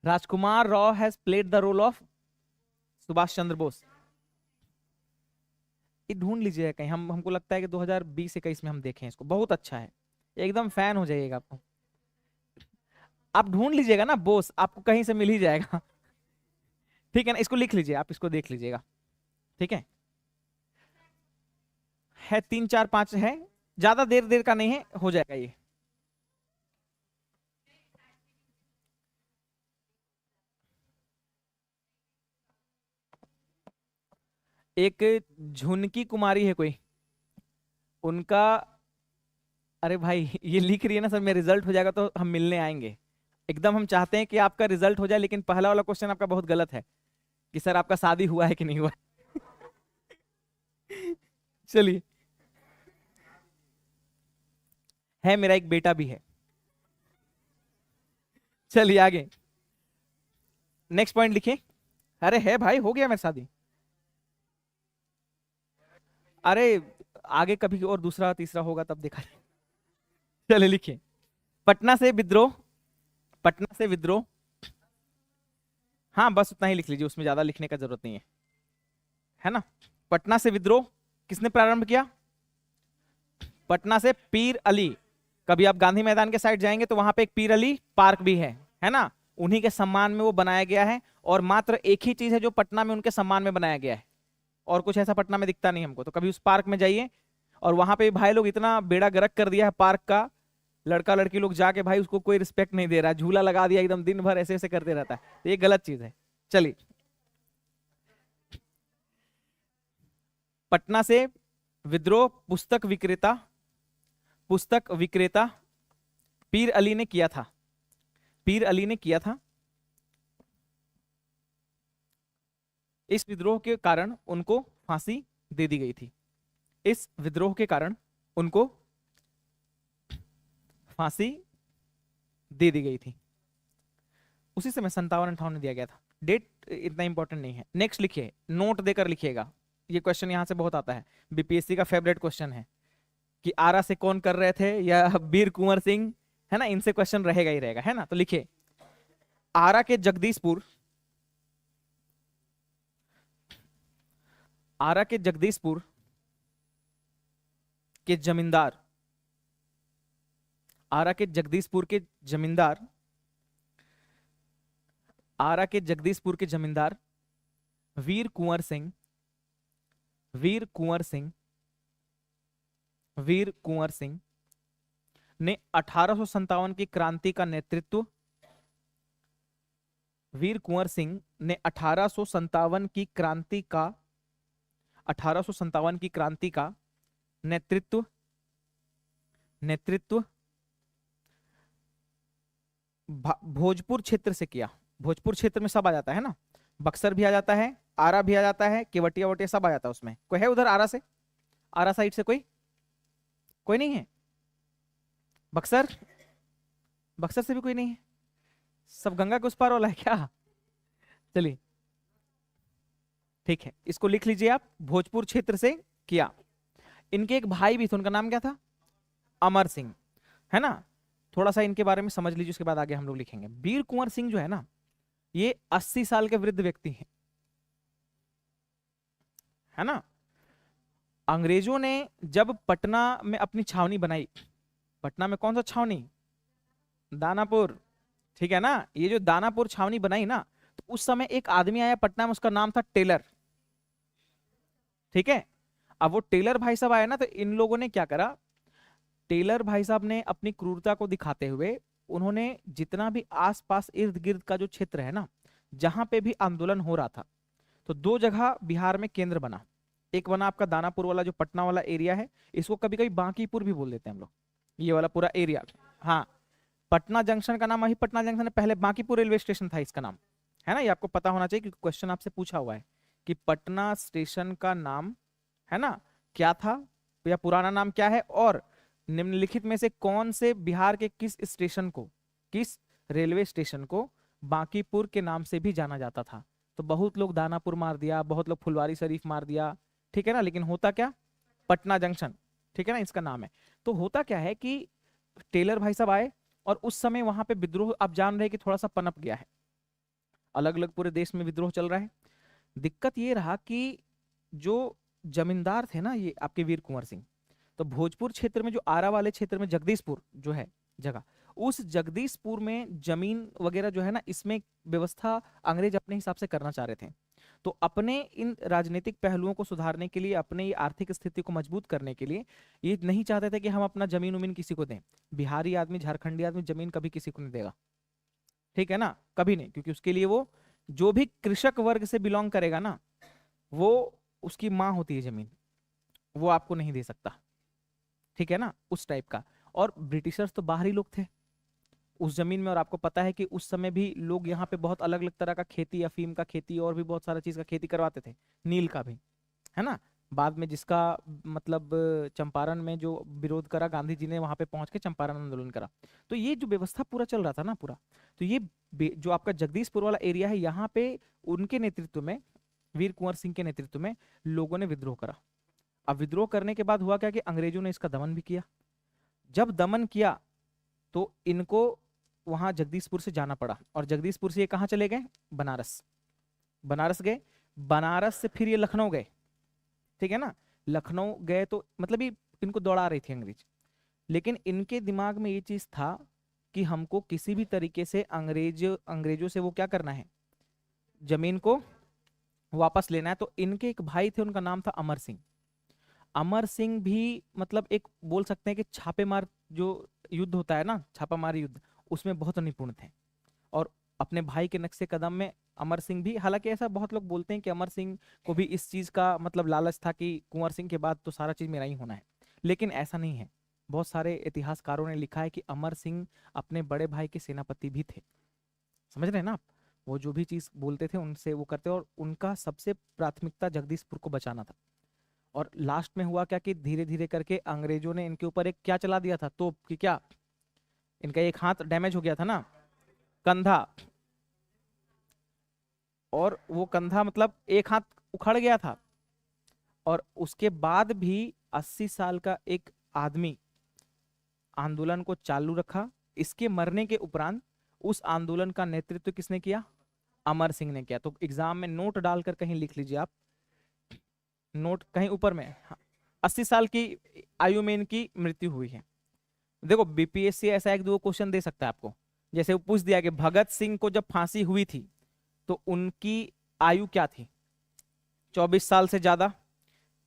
Rajkumar Rao has played the role of Subhash Chandra Bose. ये ढूंढ लीजिएगा कहीं, हम हमको लगता है कि 2020-21 में हम देखें इसको, बहुत अच्छा है, एकदम फैन हो जाइएगा आपको। आप ढूंढ लीजिएगा ना बोस, आपको कहीं से मिल ही जाएगा। ठीक है ना, इसको लिख लीजिए, आप इसको देख लीजिएगा, ठीक है 3 4 5 है, ज्यादा देर देर का नहीं है, हो जाएगा ये। एक झुनकी कुमारी है कोई, उनका, अरे भाई ये लिख रही है ना सर, मेरा रिजल्ट हो जाएगा तो हम मिलने आएंगे, एकदम हम चाहते हैं कि आपका रिजल्ट हो जाए, लेकिन पहला वाला क्वेश्चन आपका बहुत गलत है कि सर आपका शादी हुआ है कि नहीं हुआ। चलिए, है, मेरा एक बेटा भी है। चलिए आगे, नेक्स्ट पॉइंट लिखिए। अरे है भाई, हो गया मेरी शादी। अरे आगे कभी और दूसरा तीसरा होगा तब देखा जाएगा। चलिए लिखिए, पटना से विद्रोह, पटना से विद्रोह, हाँ बस उतना ही लिख लीजिए, उसमें ज्यादा लिखने का जरूरत नहीं है ना। पटना से विद्रोह किसने प्रारंभ किया? पटना से पीर अली। कभी आप गांधी मैदान के साइड जाएंगे तो वहां पे एक पीर अली पार्क भी है ना, उन्हीं के सम्मान में वो बनाया गया है। और मात्र एक ही चीज है जो पटना में उनके सम्मान में बनाया गया है, और कुछ ऐसा पटना में दिखता नहीं हमको। तो कभी उस पार्क में जाइए, और वहां पे भाई लोग इतना बेड़ा गर्क कर दिया है पार्क का, लड़का लड़की लोग जाके भाई उसको कोई रिस्पेक्ट नहीं दे रहा, झूला लगा दिया एकदम, दिन भर ऐसे ऐसे करते रहता है, तो ये गलत चीज है। चलिए, पटना से विद्रोह पुस्तक विक्रेता पीर अली ने किया था। पीर अली ने किया था। इस विद्रोह के कारण उनको फांसी दे दी गई थी। इस विद्रोह के कारण उनको फांसी दे दी गई थी। उसी समय 57-58 दिया गया था। डेट इतना इंपॉर्टेंट नहीं है। नेक्स्ट लिखिए, नोट देकर लिखिएगा, ये क्वेश्चन यहां से बहुत आता है, बीपीएससी का फेवरेट क्वेश्चन है कि आरा से कौन कर रहे थे या वीर कुंवर सिंह, है ना, इनसे क्वेश्चन रहेगा ही रहेगा, है ना। तो लिखिए, आरा के जगदीशपुर, आरा के जगदीशपुर के जमींदार, आरा के जगदीशपुर के जमींदार, आरा के जगदीशपुर के जमींदार वीर कुंवर सिंह, वीर कुंवर सिंह, वीर कुंवर सिंह ने 1857 की क्रांति का नेतृत्व, वीर कुंवर सिंह ने 1857 की क्रांति का, 1857 की क्रांति का नेतृत्व, नेतृत्व भोजपुर क्षेत्र से किया। भोजपुर क्षेत्र में सब आ जाता है ना, बक्सर भी आ जाता है, आरा भी आ जाता है, केवटिया वटिया सब आ जाता है उसमें। कोई है उधर आरा से, आरा साइड से कोई? कोई नहीं है। बक्सर, बक्सर से भी कोई नहीं है, सब गंगा के उस पार वाला है क्या? चलिए ठीक है, इसको लिख लीजिए आप, भोजपुर क्षेत्र से किया। इनके एक भाई भी थे, उनका नाम क्या था? अमर सिंह, है ना। थोड़ा सा इनके बारे में समझ लीजिए, उसके बाद आगे हम लोग लिखेंगे। वीर कुंवर सिंह जो है ना, ये 80 साल के वृद्ध व्यक्ति हैं, है ना। अंग्रेजों ने जब पटना में अपनी छावनी बनाई, पटना में कौन सा छावनी? दानापुर, ठीक है ना। ये जो दानापुर छावनी बनाई ना, तो उस समय एक आदमी आया पटना में, उसका नाम था टेलर, ठीक है। अब वो टेलर भाई साहब आए ना, तो इन लोगों ने क्या करा, टेलर भाई साहब ने अपनी क्रूरता को दिखाते हुए उन्होंने जितना भी आसपास इर्द गिर्द का जो क्षेत्र है ना, जहां पे भी आंदोलन हो रहा था, तो दो जगह बिहार में केंद्र बना। एक बना आपका दानापुर वाला जो पटना वाला एरिया है, इसको कभी कभी बांकीपुर भी बोल देते हैं हम लोग, ये वाला पूरा एरिया। हाँ, पटना जंक्शन का नाम अभी पटना जंक्शन है, पहले बांकीपुर रेलवे स्टेशन था इसका नाम, है ना। ये आपको पता होना चाहिए क्योंकि क्वेश्चन आपसे पूछा हुआ है कि पटना स्टेशन का नाम, है ना, क्या था, या पुराना नाम क्या है, और निम्नलिखित में से कौन से बिहार के किस स्टेशन को, किस रेलवे स्टेशन को बांकीपुर के नाम से भी जाना जाता था। तो बहुत लोग दानापुर मार दिया, बहुत लोग फुलवारी शरीफ मार दिया, ठीक है ना, लेकिन होता क्या, पटना जंक्शन, ठीक है ना, इसका नाम है। तो होता क्या है कि टेलर भाई साहब आए, और उस समय वहां पे विद्रोह, आप जान रहे हैं कि थोड़ा सा पनप गया है, अलग अलग पूरे देश में विद्रोह चल रहा है। दिक्कत ये रहा कि जो जमींदार थे ना ये आपके वीर कुंवर सिंह, तो भोजपुर क्षेत्र में जो आरा वाले क्षेत्र में जगदीशपुर जो है जगह, उस जगदीशपुर में जमीन वगैरह जो है ना, इसमें व्यवस्था अंग्रेज अपने हिसाब से करना चाह रहे थे। तो अपने इन राजनीतिक पहलुओं को सुधारने के लिए, अपने ये आर्थिक स्थिति को मजबूत करने के लिए, ये नहीं चाहते थे कि हम अपना जमीन उमीन किसी को दें। बिहारी आदमी, झारखंडी आदमी जमीन कभी किसी को नहीं देगा, ठीक है ना, कभी नहीं, क्योंकि उसके लिए वो जो भी कृषक वर्ग से बिलोंग करेगा ना, वो उसकी माँ होती है जमीन, वो आपको नहीं दे सकता, ठीक है ना, उस टाइप का। और ब्रिटिशर्स तो बाहरी लोग थे उस जमीन में, और आपको पता है कि उस समय भी लोग यहाँ पे बहुत अलग अलग तरह का खेती, अफीम का खेती और भी बहुत सारा चीज का खेती करवाते थे, नील का भी, है ना। बाद में जिसका मतलब चंपारण में जो विरोध करा गांधी जी ने, वहां पे पहुंच के चंपारण आंदोलन करा। तो ये जो व्यवस्था पूरा चल रहा था ना पूरा, तो ये जो आपका जगदीशपुर वाला एरिया है, यहाँ पे उनके नेतृत्व में, वीर कुंवर सिंह के नेतृत्व में लोगों ने विद्रोह करा। अब विद्रोह करने के बाद हुआ क्या कि अंग्रेजों ने इसका दमन भी किया। जब दमन किया तो इनको वहां जगदीशपुर से जाना पड़ा, और जगदीशपुर से ये कहाँ चले गए? बनारस। बनारस गए, बनारस से फिर ये लखनऊ गए, ठीक है ना। लखनऊ गए तो मतलब ये इनको दौड़ा रही थी अंग्रेज, लेकिन इनके दिमाग में ये चीज था कि हमको किसी भी तरीके से अंग्रेजों से वो क्या करना है, जमीन को वापस लेना है। तो इनके एक भाई थे, उनका नाम था अमर सिंह। अमर सिंह भी मतलब एक बोल सकते हैं कि छापेमार जो युद्ध होता है ना, छापामार युद्ध, उसमें बहुत निपुण थे। और अपने भाई के नक्शे कदम में अमर सिंह भी, हालांकि ऐसा बहुत लोग बोलते हैं कि अमर सिंह को भी इस चीज का मतलब लालच था कि कुंवर सिंह के बाद तो सारा चीज मेरा ही होना है, लेकिन ऐसा नहीं है। बहुत सारे इतिहासकारों ने लिखा है कि अमर सिंह अपने बड़े भाई के सेनापति भी थे। समझ रहे हैं ना आप? वो जो भी चीज बोलते थे उनसे वो करते, और उनका सबसे प्राथमिकता जगदीशपुर को बचाना था। और लास्ट में हुआ क्या कि धीरे धीरे करके अंग्रेजों ने इनके ऊपर एक क्या चला दिया था, तोप की। क्या? इनका एक हाथ डैमेज हो गया था ना, कंधा, और वो कंधा मतलब एक हाथ उखड़ गया था। और उसके बाद भी 80 साल का एक आदमी आंदोलन को चालू रखा। इसके मरने के उपरांत उस आंदोलन का नेतृत्व किसने किया? अमर सिंह ने किया। तो एग्जाम में नोट डालकर कहीं लिख लीजिए आप, नोट कहीं ऊपर में, हाँ, 80 साल की आयु में इनकी मृत्यु हुई है। देखो बीपीएससी ऐसा एक दो क्वेश्चन दे सकता है आपको, जैसे वो पूछ दिया कि भगत सिंह को जब फांसी हुई थी तो उनकी आयु क्या थी? 24 साल से ज्यादा,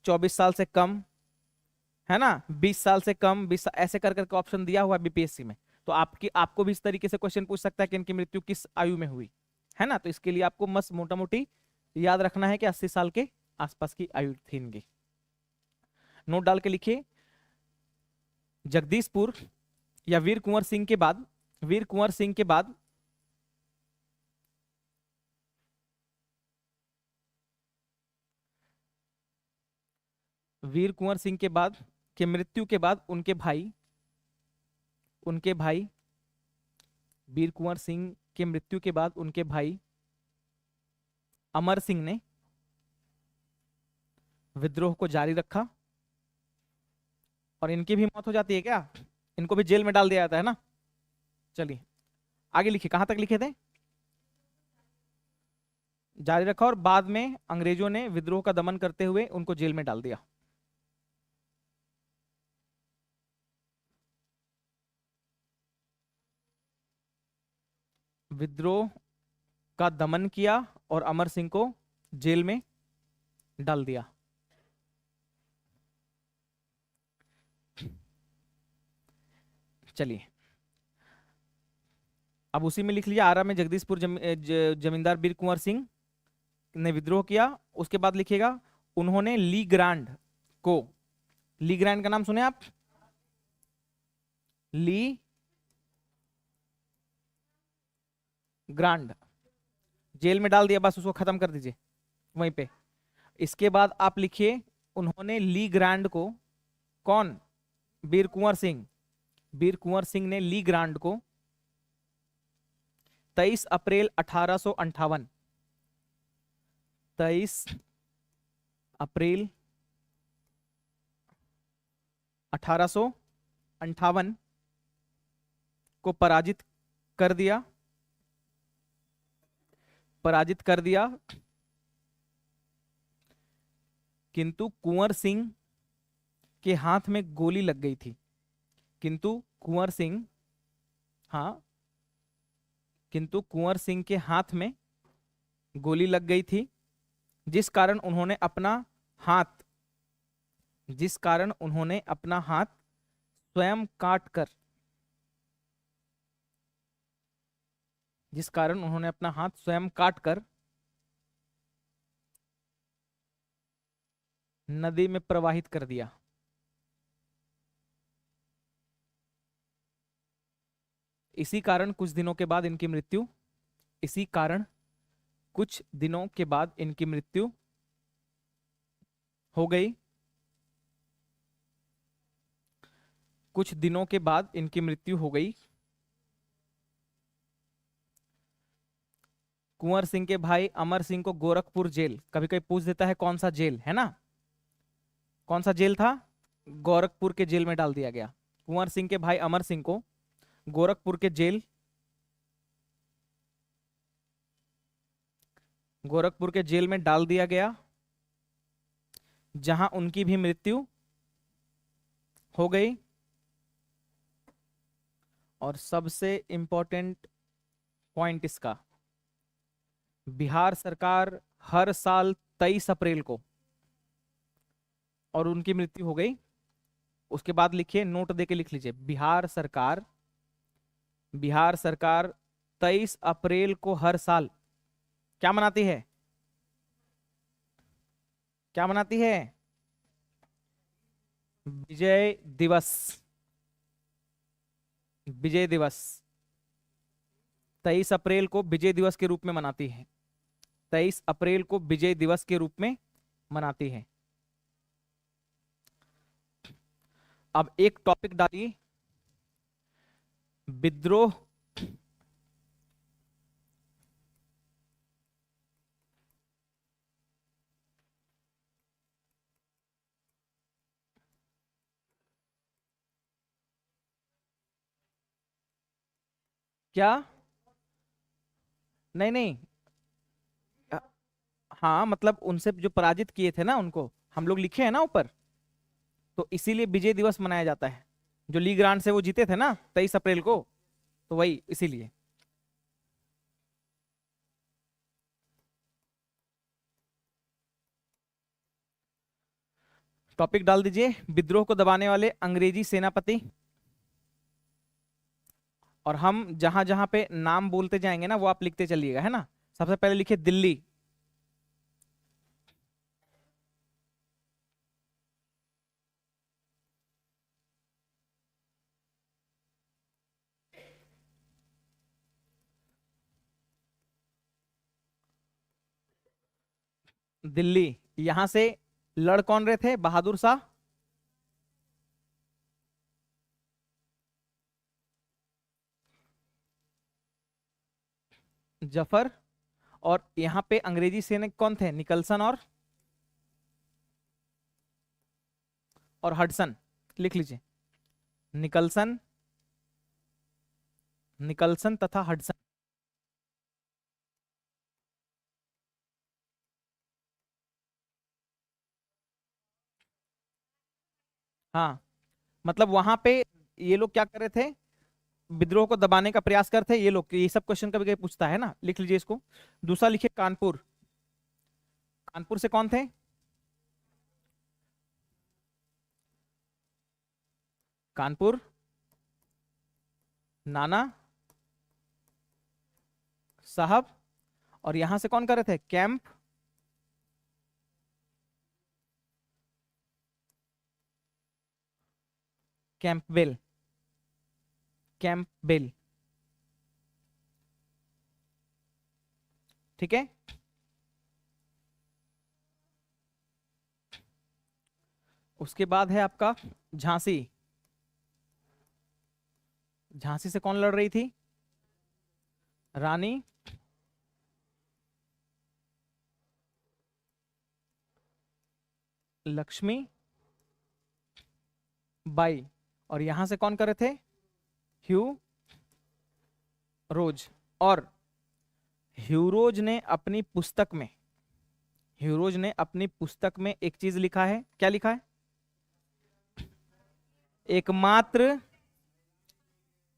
24 साल से कम, है ना, 20 साल से कम, 20 ऐसे कर करके ऑप्शन दिया हुआ है बीपीएससी में। तो आपको भी इस तरीके से क्वेश्चन पूछ सकता है कि इनकी मृत्यु किस आयु में हुई, है ना। तो इसके लिए आपको मस्त मोटा मोटी याद रखना है कि 80 साल के आसपास की आयु थी इनकी। नोट डाल के लिखिए, जगदीशपुर या वीर कुंवर सिंह के बाद, वीर कुंवर सिंह के बाद वीर कुंवर सिंह के बाद के मृत्यु के बाद उनके भाई वीर कुंवर सिंह के मृत्यु के बाद उनके भाई अमर सिंह ने विद्रोह को जारी रखा। और इनकी भी मौत हो जाती है क्या? इनको भी जेल में डाल दिया जाता है ना। चलिए आगे लिखिए, कहां तक लिखे थे? जारी रखा, और बाद में अंग्रेजों ने विद्रोह का दमन करते हुए उनको जेल में डाल दिया। विद्रोह का दमन किया और अमर सिंह को जेल में डाल दिया। चलिए अब उसी में लिख लिया, आरा में जगदीशपुर जमींदार वीर कुंवर सिंह ने विद्रोह किया। उसके बाद लिखिएगा, उन्होंने ली ग्रांड को, ली ग्रांड का नाम सुने आप? ली ग्रांड जेल में डाल दिया, बस उसको खत्म कर दीजिए वहीं पे। इसके बाद आप लिखिए, उन्होंने ली ग्रांड को, कौन? वीर कुंवर सिंह। वीर कुंवर सिंह ने ली ग्रांड को 23 अप्रैल 1858, 23 अप्रैल 1858 को कर दिया पराजित कर दिया। किंतु कुंवर सिंह के हाथ में गोली लग गई थी। किंतु कुंवर सिंह, हाँ, किंतु कुंवर सिंह के हाथ में गोली लग गई थी, जिस कारण उन्होंने अपना हाथ स्वयं काट कर नदी में प्रवाहित कर दिया। इसी कारण कुछ दिनों के बाद इनकी मृत्यु हो गई। कुछ दिनों के बाद इनकी मृत्यु हो गई। कुंवर सिंह के भाई अमर सिंह को गोरखपुर जेल, कभी कभी पूछ देता है कौन सा जेल, है ना, कौन सा जेल था? गोरखपुर के जेल में डाल दिया गया। कुंवर सिंह के भाई अमर सिंह को गोरखपुर के जेल गोरखपुर के जेल में डाल दिया गया, जहां उनकी भी मृत्यु हो गई। और सबसे इंपॉर्टेंट पॉइंट इसका, बिहार सरकार हर साल 23 अप्रैल को, और उनकी मृत्यु हो गई। उसके बाद लिखिए, नोट दे के लिख लीजिए, बिहार सरकार 23 अप्रैल को हर साल क्या मनाती है? क्या मनाती है? विजय दिवस। विजय दिवस 23 अप्रैल को विजय दिवस के रूप में मनाती है। 23 अप्रैल को विजय दिवस के रूप में मनाती है। अब एक टॉपिक डालिए, विद्रोह क्या? नहीं नहीं, अ, हाँ मतलब उनसे जो पराजित किए थे ना, उनको हम लोग लिखे हैं ना ऊपर, तो इसीलिए विजय दिवस मनाया जाता है। जो ली ग्रांट से वो जीते थे ना 23 अप्रैल को, तो वही इसीलिए। टॉपिक डाल दीजिए, विद्रोह को दबाने वाले अंग्रेजी सेनापति। और हम जहां जहां पे नाम बोलते जाएंगे ना, वो आप लिखते चलिएगा, है ना। सबसे पहले लिखिए दिल्ली। दिल्ली, यहां से लड़ कौन रहे थे? बहादुर शाह, जफर। और यहाँ पे अंग्रेजी सैनिक कौन थे? निकलसन और हडसन। लिख लीजिए, निकलसन, निकलसन तथा हडसन। हाँ, मतलब वहां पे ये लोग क्या कर रहे थे? विद्रोह को दबाने का प्रयास करते ये लोग। ये सब क्वेश्चन कभी कभी पूछता है ना, लिख लीजिए इसको। दूसरा लिखिए कानपुर। कानपुर से कौन थे? कानपुर नाना साहब। और यहां से कौन कर रहे थे? कैंपबेल। कैंपबेल, ठीक है। उसके बाद है आपका झांसी। झांसी से कौन लड़ रही थी? रानी लक्ष्मी बाई। और यहां से कौन कर रहे थे? ह्यू रोज। और ह्यूरोज ने अपनी पुस्तक में, ह्यूरोज ने अपनी पुस्तक में एक चीज लिखा है। क्या लिखा है? एकमात्र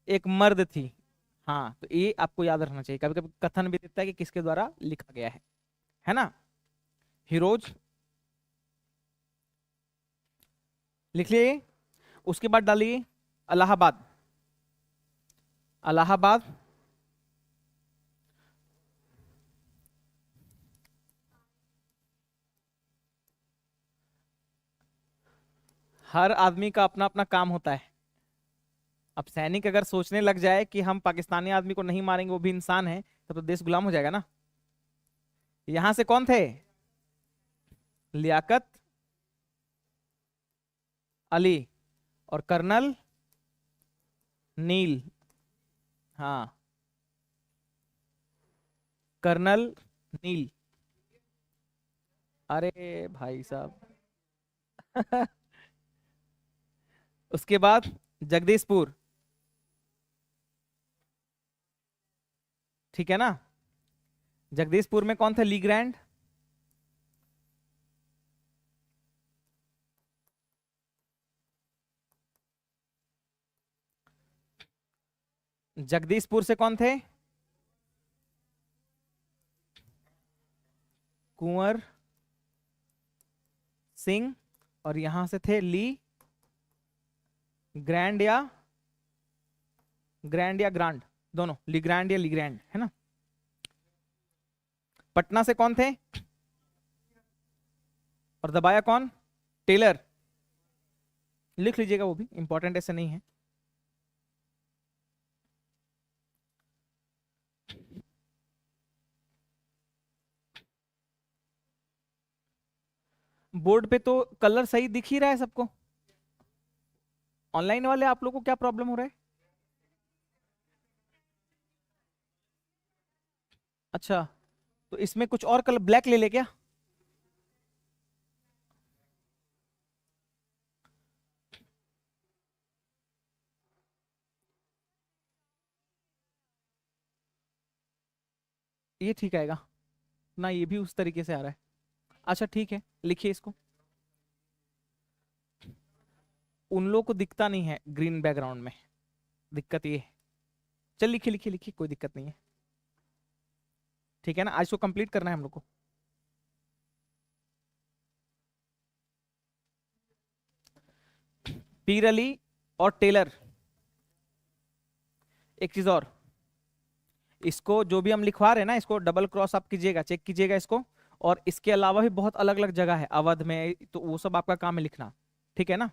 एक मर्द थी। हाँ, तो ये आपको याद रखना चाहिए, कभी कभी कथन भी देता है कि किसके द्वारा लिखा गया है ना। हीरोज लिख लिए। उसके बाद डालिए अलाहाबाद। अलाहाबाद हर आदमी का अपना अपना काम होता है। अब सैनिक अगर सोचने लग जाए कि हम पाकिस्तानी आदमी को नहीं मारेंगे, वो भी इंसान है, तब तो देश गुलाम हो जाएगा ना। यहां से कौन थे? लियाकत अली और कर्नल नील। हाँ, कर्नल नील। अरे भाई साहब। उसके बाद जगदीशपुर, ठीक है ना। जगदीशपुर में कौन थे लीग्रैंड? जगदीशपुर से कौन थे? कुंवर सिंह। और यहां से थे ली ग्रैंड या ग्रांड, दोनों, ली ग्रैंड या ली ग्रैंड, है ना। पटना से कौन थे? और दबाया कौन? टेलर। लिख लीजिएगा, वो भी इंपॉर्टेंट ऐसे नहीं है। बोर्ड पे तो कलर सही दिख ही रहा है सबको। ऑनलाइन वाले आप लोगों को क्या प्रॉब्लम हो रहा है? अच्छा, तो इसमें कुछ और कलर, ब्लैक ले ले क्या? ये ठीक आएगा ना, ये भी उस तरीके से आ रहा है। अच्छा ठीक है, लिखिए इसको। उन लोगों को दिखता नहीं है ग्रीन बैकग्राउंड में, दिक्कत ये है। चल लिखिए लिखिए लिखिए, कोई दिक्कत नहीं है। ठीक है ना, आज को कंप्लीट करना है हम लोग को। पीर अली और टेलर। एक चीज और, इसको जो भी हम लिखवा रहे हैं ना, इसको डबल क्रॉस आप कीजिएगा, चेक कीजिएगा इसको। और इसके अलावा भी बहुत अलग अलग जगह है अवध में, तो वो सब आपका काम है लिखना। ठीक है ना,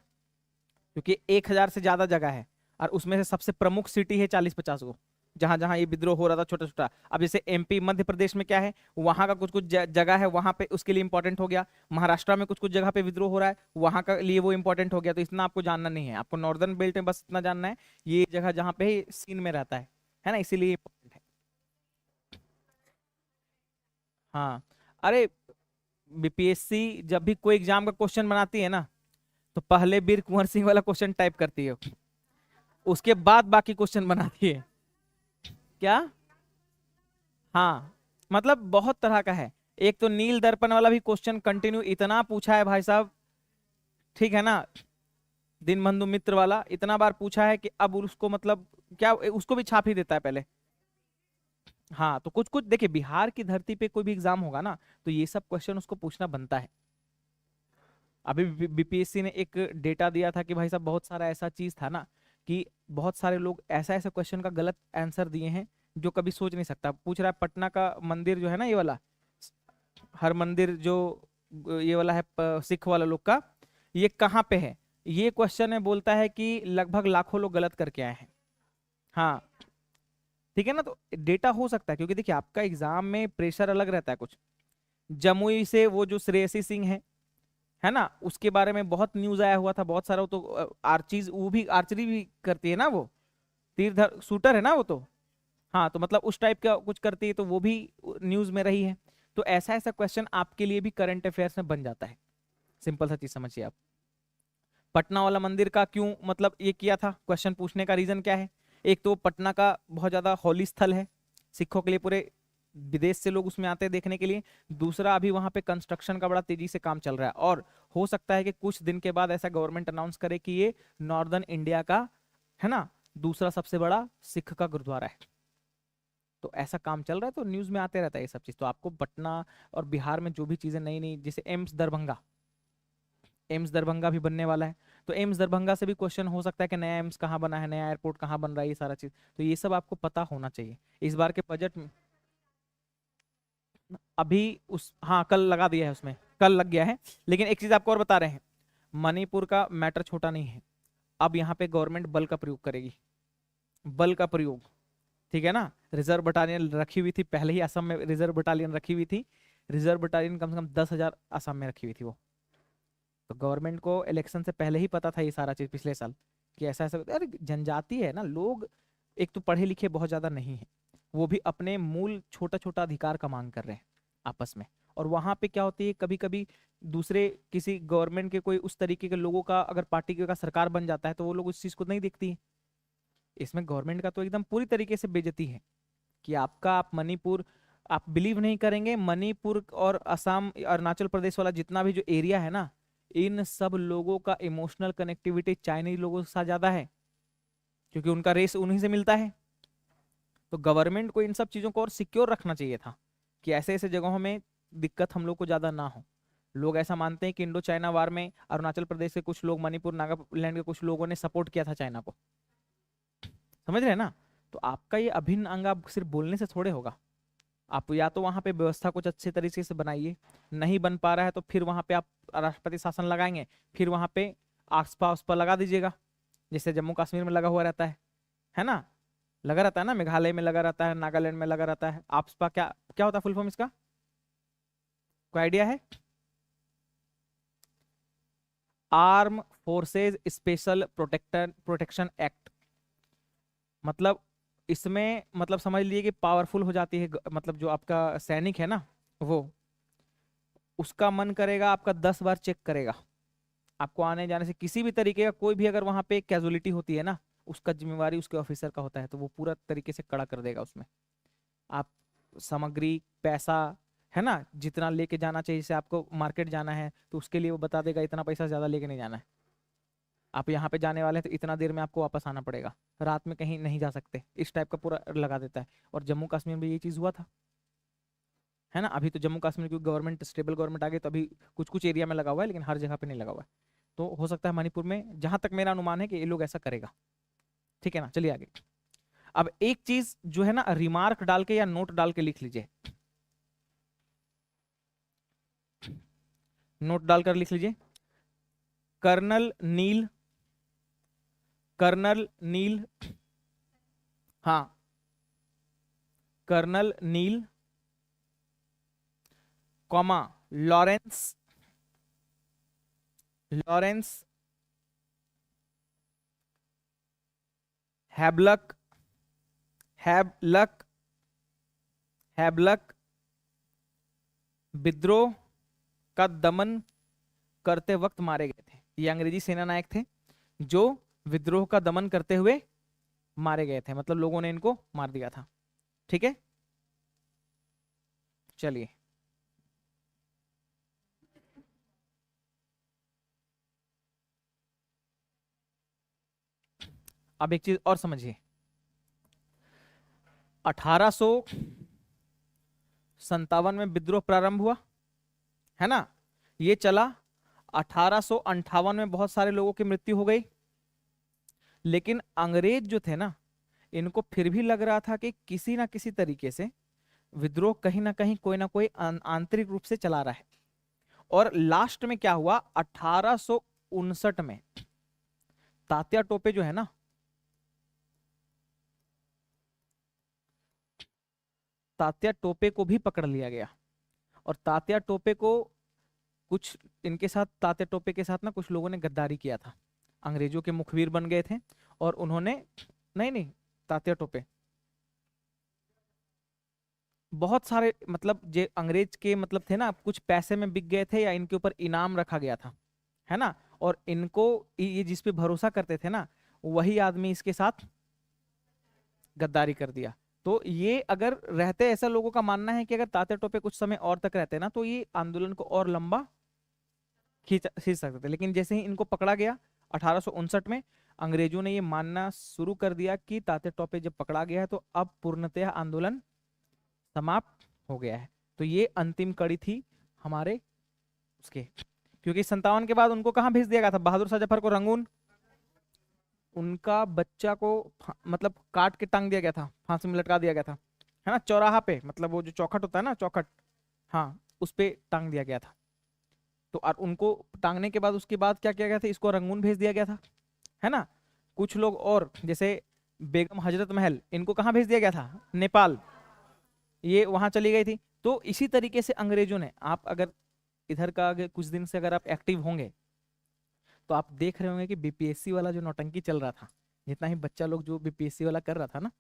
क्योंकि 1,000 से ज्यादा जगह है, और उसमें से सबसे प्रमुख सिटी है 40-50 गो, जहां जहां ये विद्रोह हो रहा था छोटा छोटा। अब जैसे एमपी मध्य प्रदेश में क्या है, वहां का कुछ कुछ जगह है, वहां पे उसके लिए इंपॉर्टेंट हो गया। महाराष्ट्र में कुछ कुछ जगह पे विद्रोह हो रहा है, वहां का लिए वो इंपॉर्टेंट हो गया। तो इतना आपको जानना नहीं है, आपको नॉर्दर्न बेल्ट में बस इतना जानना है, ये जगह जहां पे सीन में रहता है ना, इसीलिए इंपॉर्टेंट है। हाँ, अरे बीपीएससी जब भी कोई एग्जाम का क्वेश्चन बनाती है ना, तो पहले वीर कुंवर सिंह वाला क्वेश्चन टाइप करती है, उसके बाद बाकी क्वेश्चन बनाती है। क्या? हाँ, मतलब बहुत तरह का है। एक तो नील दर्पण वाला भी क्वेश्चन कंटिन्यू इतना पूछा है भाई साहब, ठीक है ना। दीनबंधु मित्र वाला इतना बार पूछा है कि अब उसको मतलब क्या, उसको भी छाप ही देता है पहले। हाँ, तो कुछ कुछ देखिए, बिहार की धरती पे कोई भी एग्जाम होगा ना, तो ये सब क्वेश्चन उसको पूछना बनता है। अभी बीपीएससी ने एक डेटा दिया था कि भाई साहब बहुत सारा ऐसा चीज था ना, कि बहुत सारे लोग ऐसा ऐसा क्वेश्चन का गलत आंसर दिए हैं, जो कभी सोच नहीं सकता। पूछ रहा है पटना का मंदिर जो है ना, ये वाला हर मंदिर जो ये वाला है, सिख वाला लोग का, ये कहाँ पे है, ये क्वेश्चन है। बोलता है कि लगभग लाखों लोग गलत करके आए हैं। हाँ, ठीक है ना, तो डेटा हो सकता है, क्योंकि देखिए आपका एग्जाम में प्रेशर अलग रहता है कुछ। जमुई से वो जो श्रेयसी सिंह है ना, उसके बारे में बहुत न्यूज आया हुआ था, बहुत सारा। वो तो आर्चीज, वो भी आर्चरी भी करती है ना, वो तीर शूटर है ना वो तो। हाँ, तो मतलब उस टाइप का कुछ करती है, तो वो भी न्यूज में रही है। तो ऐसा ऐसा क्वेश्चन आपके लिए भी करंट अफेयर्स में बन जाता है। सिंपल सा चीज समझिए आप। पटना वाला मंदिर का क्यों मतलब ये किया था, क्वेश्चन पूछने का रीजन क्या है? एक तो पटना का बहुत ज्यादा हॉली स्थल है सिखों के लिए, पूरे विदेश से लोग उसमें आते हैं देखने के लिए। दूसरा, अभी वहां पे कंस्ट्रक्शन का बड़ा तेजी से काम चल रहा है, और हो सकता है कि कुछ दिन के बाद ऐसा गवर्नमेंट अनाउंस करे कि ये नॉर्दर्न इंडिया का, है ना, दूसरा सबसे बड़ा सिख का गुरुद्वारा है। तो ऐसा काम चल रहा है, तो न्यूज में आते रहता है ये सब चीज। तो आपको पटना और बिहार में जो भी चीजें नई नई, जैसे एम्स दरभंगा, एम्स दरभंगा भी बनने वाला है, तो एम्स दरभंगा से भी क्वेश्चन हो सकता है कि नया एम्स कहाँ बना है, नया एयरपोर्ट कहाँ बन रहा है, ये सारा चीज। तो ये सब आपको पता होना चाहिए इस बार के बजट में। अभी उस, हाँ, कल लगा दिया है उसमें, कल लग गया है। लेकिन एक चीज आपको और बता रहे हैं, मणिपुर का मैटर छोटा नहीं है। अब यहाँ पे गवर्नमेंट बल का प्रयोग करेगी, बल का प्रयोग, ठीक है ना। रिजर्व बटालियन रखी हुई थी पहले ही, असम में रिजर्व बटालियन रखी हुई थी। रिजर्व बटालियन कम से कम 10,000 असम में रखी हुई थी वो। तो गवर्नमेंट को इलेक्शन से पहले ही पता था ये सारा चीज, पिछले साल, कि ऐसा ऐसा। अरे जनजाति है ना लोग, एक तो पढ़े लिखे बहुत ज्यादा नहीं है, वो भी अपने मूल छोटा छोटा अधिकार का मांग कर रहे हैं आपस में। और वहां पे क्या होती है, कभी कभी दूसरे किसी गवर्नमेंट के कोई उस तरीके के लोगों का अगर पार्टी का सरकार बन जाता है, तो वो लोग उस चीज को नहीं देखती है। इसमें गवर्नमेंट का तो एकदम पूरी तरीके से बेइज्जती है, कि आपका, आप मणिपुर आप बिलीव नहीं करेंगे, मणिपुर और असम अरुणाचल प्रदेश वाला जितना भी जो एरिया है ना, इन सब लोगों का इमोशनल कनेक्टिविटी चाइनीज लोगों के साथ ज्यादा है, क्योंकि उनका रेस उन्हीं से मिलता है। तो गवर्नमेंट को इन सब चीजों को और सिक्योर रखना चाहिए था कि ऐसे ऐसे जगहों में दिक्कत हम लोग को ज्यादा ना हो। लोग ऐसा मानते हैं कि इंडो चाइना वार में अरुणाचल प्रदेश के कुछ लोग, मणिपुर नागालैंड के कुछ लोगों ने सपोर्ट किया था चाइना को, समझ रहे हैं ना। तो आपका ये अभिन्न अंग आप सिर्फ बोलने से थोड़े होगा। आप या तो वहां पे व्यवस्था कुछ अच्छे तरीके से बनाइए, नहीं बन पा रहा है तो फिर वहां पे आप राष्ट्रपति शासन लगाएंगे, फिर वहां पे आस पास पर लगा दीजिएगा, जैसे जम्मू कश्मीर में लगा हुआ रहता है ना, लगा रहता है ना, मेघालय में लगा रहता है, नागालैंड में लगा रहता है। आपसपा क्या क्या होता है फुल फॉर्म इसका, कोई आइडिया है? Arm forces special protection act. मतलब इसमें मतलब समझ लीजिए कि पावरफुल हो जाती है, मतलब जो आपका सैनिक है ना, वो उसका मन करेगा आपका 10 बार चेक करेगा, आपको आने जाने से किसी भी तरीके का कोई भी अगर वहां पे कैजुअलिटी होती है ना, उसका जिम्मेवारी उसके ऑफिसर का होता है, तो वो पूरा तरीके से कड़ा कर देगा उसमें। आप सामग्री, पैसा, है ना, जितना लेके जाना चाहिए, जैसे आपको मार्केट जाना है तो उसके लिए वो बता देगा इतना पैसा ज्यादा लेके नहीं जाना है, आप यहाँ पे जाने वाले हैं तो इतना देर में आपको वापस आना पड़ेगा, रात में कहीं नहीं जा सकते, इस टाइप का पूरा लगा देता है। और जम्मू कश्मीर में ये चीज हुआ था, है ना। अभी तो जम्मू कश्मीर की गवर्नमेंट स्टेबल गवर्नमेंट आ गई, तो अभी कुछ कुछ एरिया में लगा हुआ है, लेकिन हर जगह पे नहीं लगा हुआ है। तो हो सकता है मणिपुर में, जहां तक मेरा अनुमान है कि ये लोग ऐसा करेगा। ठीक है ना, चलिए आगे। अब एक चीज जो है ना, रिमार्क डाल के या नोट डाल के लिख लीजिए, नोट डालकर लिख लीजिए। कर्नल नील, कर्नल नील, हाँ, कर्नल नील, कॉमा, लॉरेंस, लॉरेंस हैबलक, हैबलक, हैबलक विद्रोह का दमन करते वक्त मारे गए थे। ये अंग्रेजी सेना नायक थे जो विद्रोह का दमन करते हुए मारे गए थे, मतलब लोगों ने इनको मार दिया था। ठीक है, चलिए अब एक चीज और समझिए। 1857 में विद्रोह प्रारंभ हुआ, है ना, ये चला। 1858 में बहुत सारे लोगों की मृत्यु हो गई, लेकिन अंग्रेज जो थे ना, इनको फिर भी लग रहा था कि किसी ना किसी तरीके से विद्रोह कहीं ना कहीं कोई ना कोई आंतरिक रूप से चला रहा है। और लास्ट में क्या हुआ, 1859 में तात्या टोपे जो है ना, तात्या टोपे को भी पकड़ लिया गया। और तात्या टोपे को कुछ इनके साथ, तात्या टोपे के साथ ना कुछ लोगों ने गद्दारी किया था, अंग्रेजों के मुखबिर बन गए थे, और उन्होंने, नहीं नहीं, तात्या टोपे बहुत सारे मतलब जे अंग्रेज के मतलब थे ना, कुछ पैसे में बिक गए थे या इनके ऊपर इनाम रखा गया था, है ना। और इनको ये जिस पे भरोसा करते थे ना, वही आदमी इसके साथ गद्दारी कर दिया। तो ये अगर रहते, ऐसा लोगों का मानना है कि अगर तात्या टोपे कुछ समय और तक रहते ना, तो ये आंदोलन को और लंबा खींच खींच सकते थे। लेकिन जैसे ही इनको पकड़ा गया 1859 में, अंग्रेजों ने ये मानना शुरू कर दिया कि तात्या टोपे जब पकड़ा गया है तो अब पूर्णतः आंदोलन समाप्त हो गया है। तो ये अंतिम कड़ी थी हमारे उसके, क्योंकि 57 के बाद उनको कहाँ भेज दिया गया था, बहादुर शाह जफर को रंगून, उनका बच्चा को मतलब काट के टांग दिया गया था, फांसी में लटका दिया गया था, है ना, चौराहा पे, मतलब वो जो चौखट होता है ना, चौखट, हाँ, उस पे टांग दिया गया था। तो और उनको टांगने के बाद उसके बाद क्या किया गया था, इसको रंगून भेज दिया गया था, है ना। कुछ लोग और जैसे बेगम हजरत महल, इनको कहाँ भेज दिया गया था, नेपाल, ये वहां चली गई थी। तो इसी तरीके से अंग्रेजों ने, आप अगर इधर का अगर कुछ दिन से अगर आप एक्टिव होंगे तो आप देख रहे होंगे कि बीपीएससी वाला जो नौटंकी चल रहा था, जितना ही बच्चा लोग जो बीपीएससी वाला कर रहा था ना,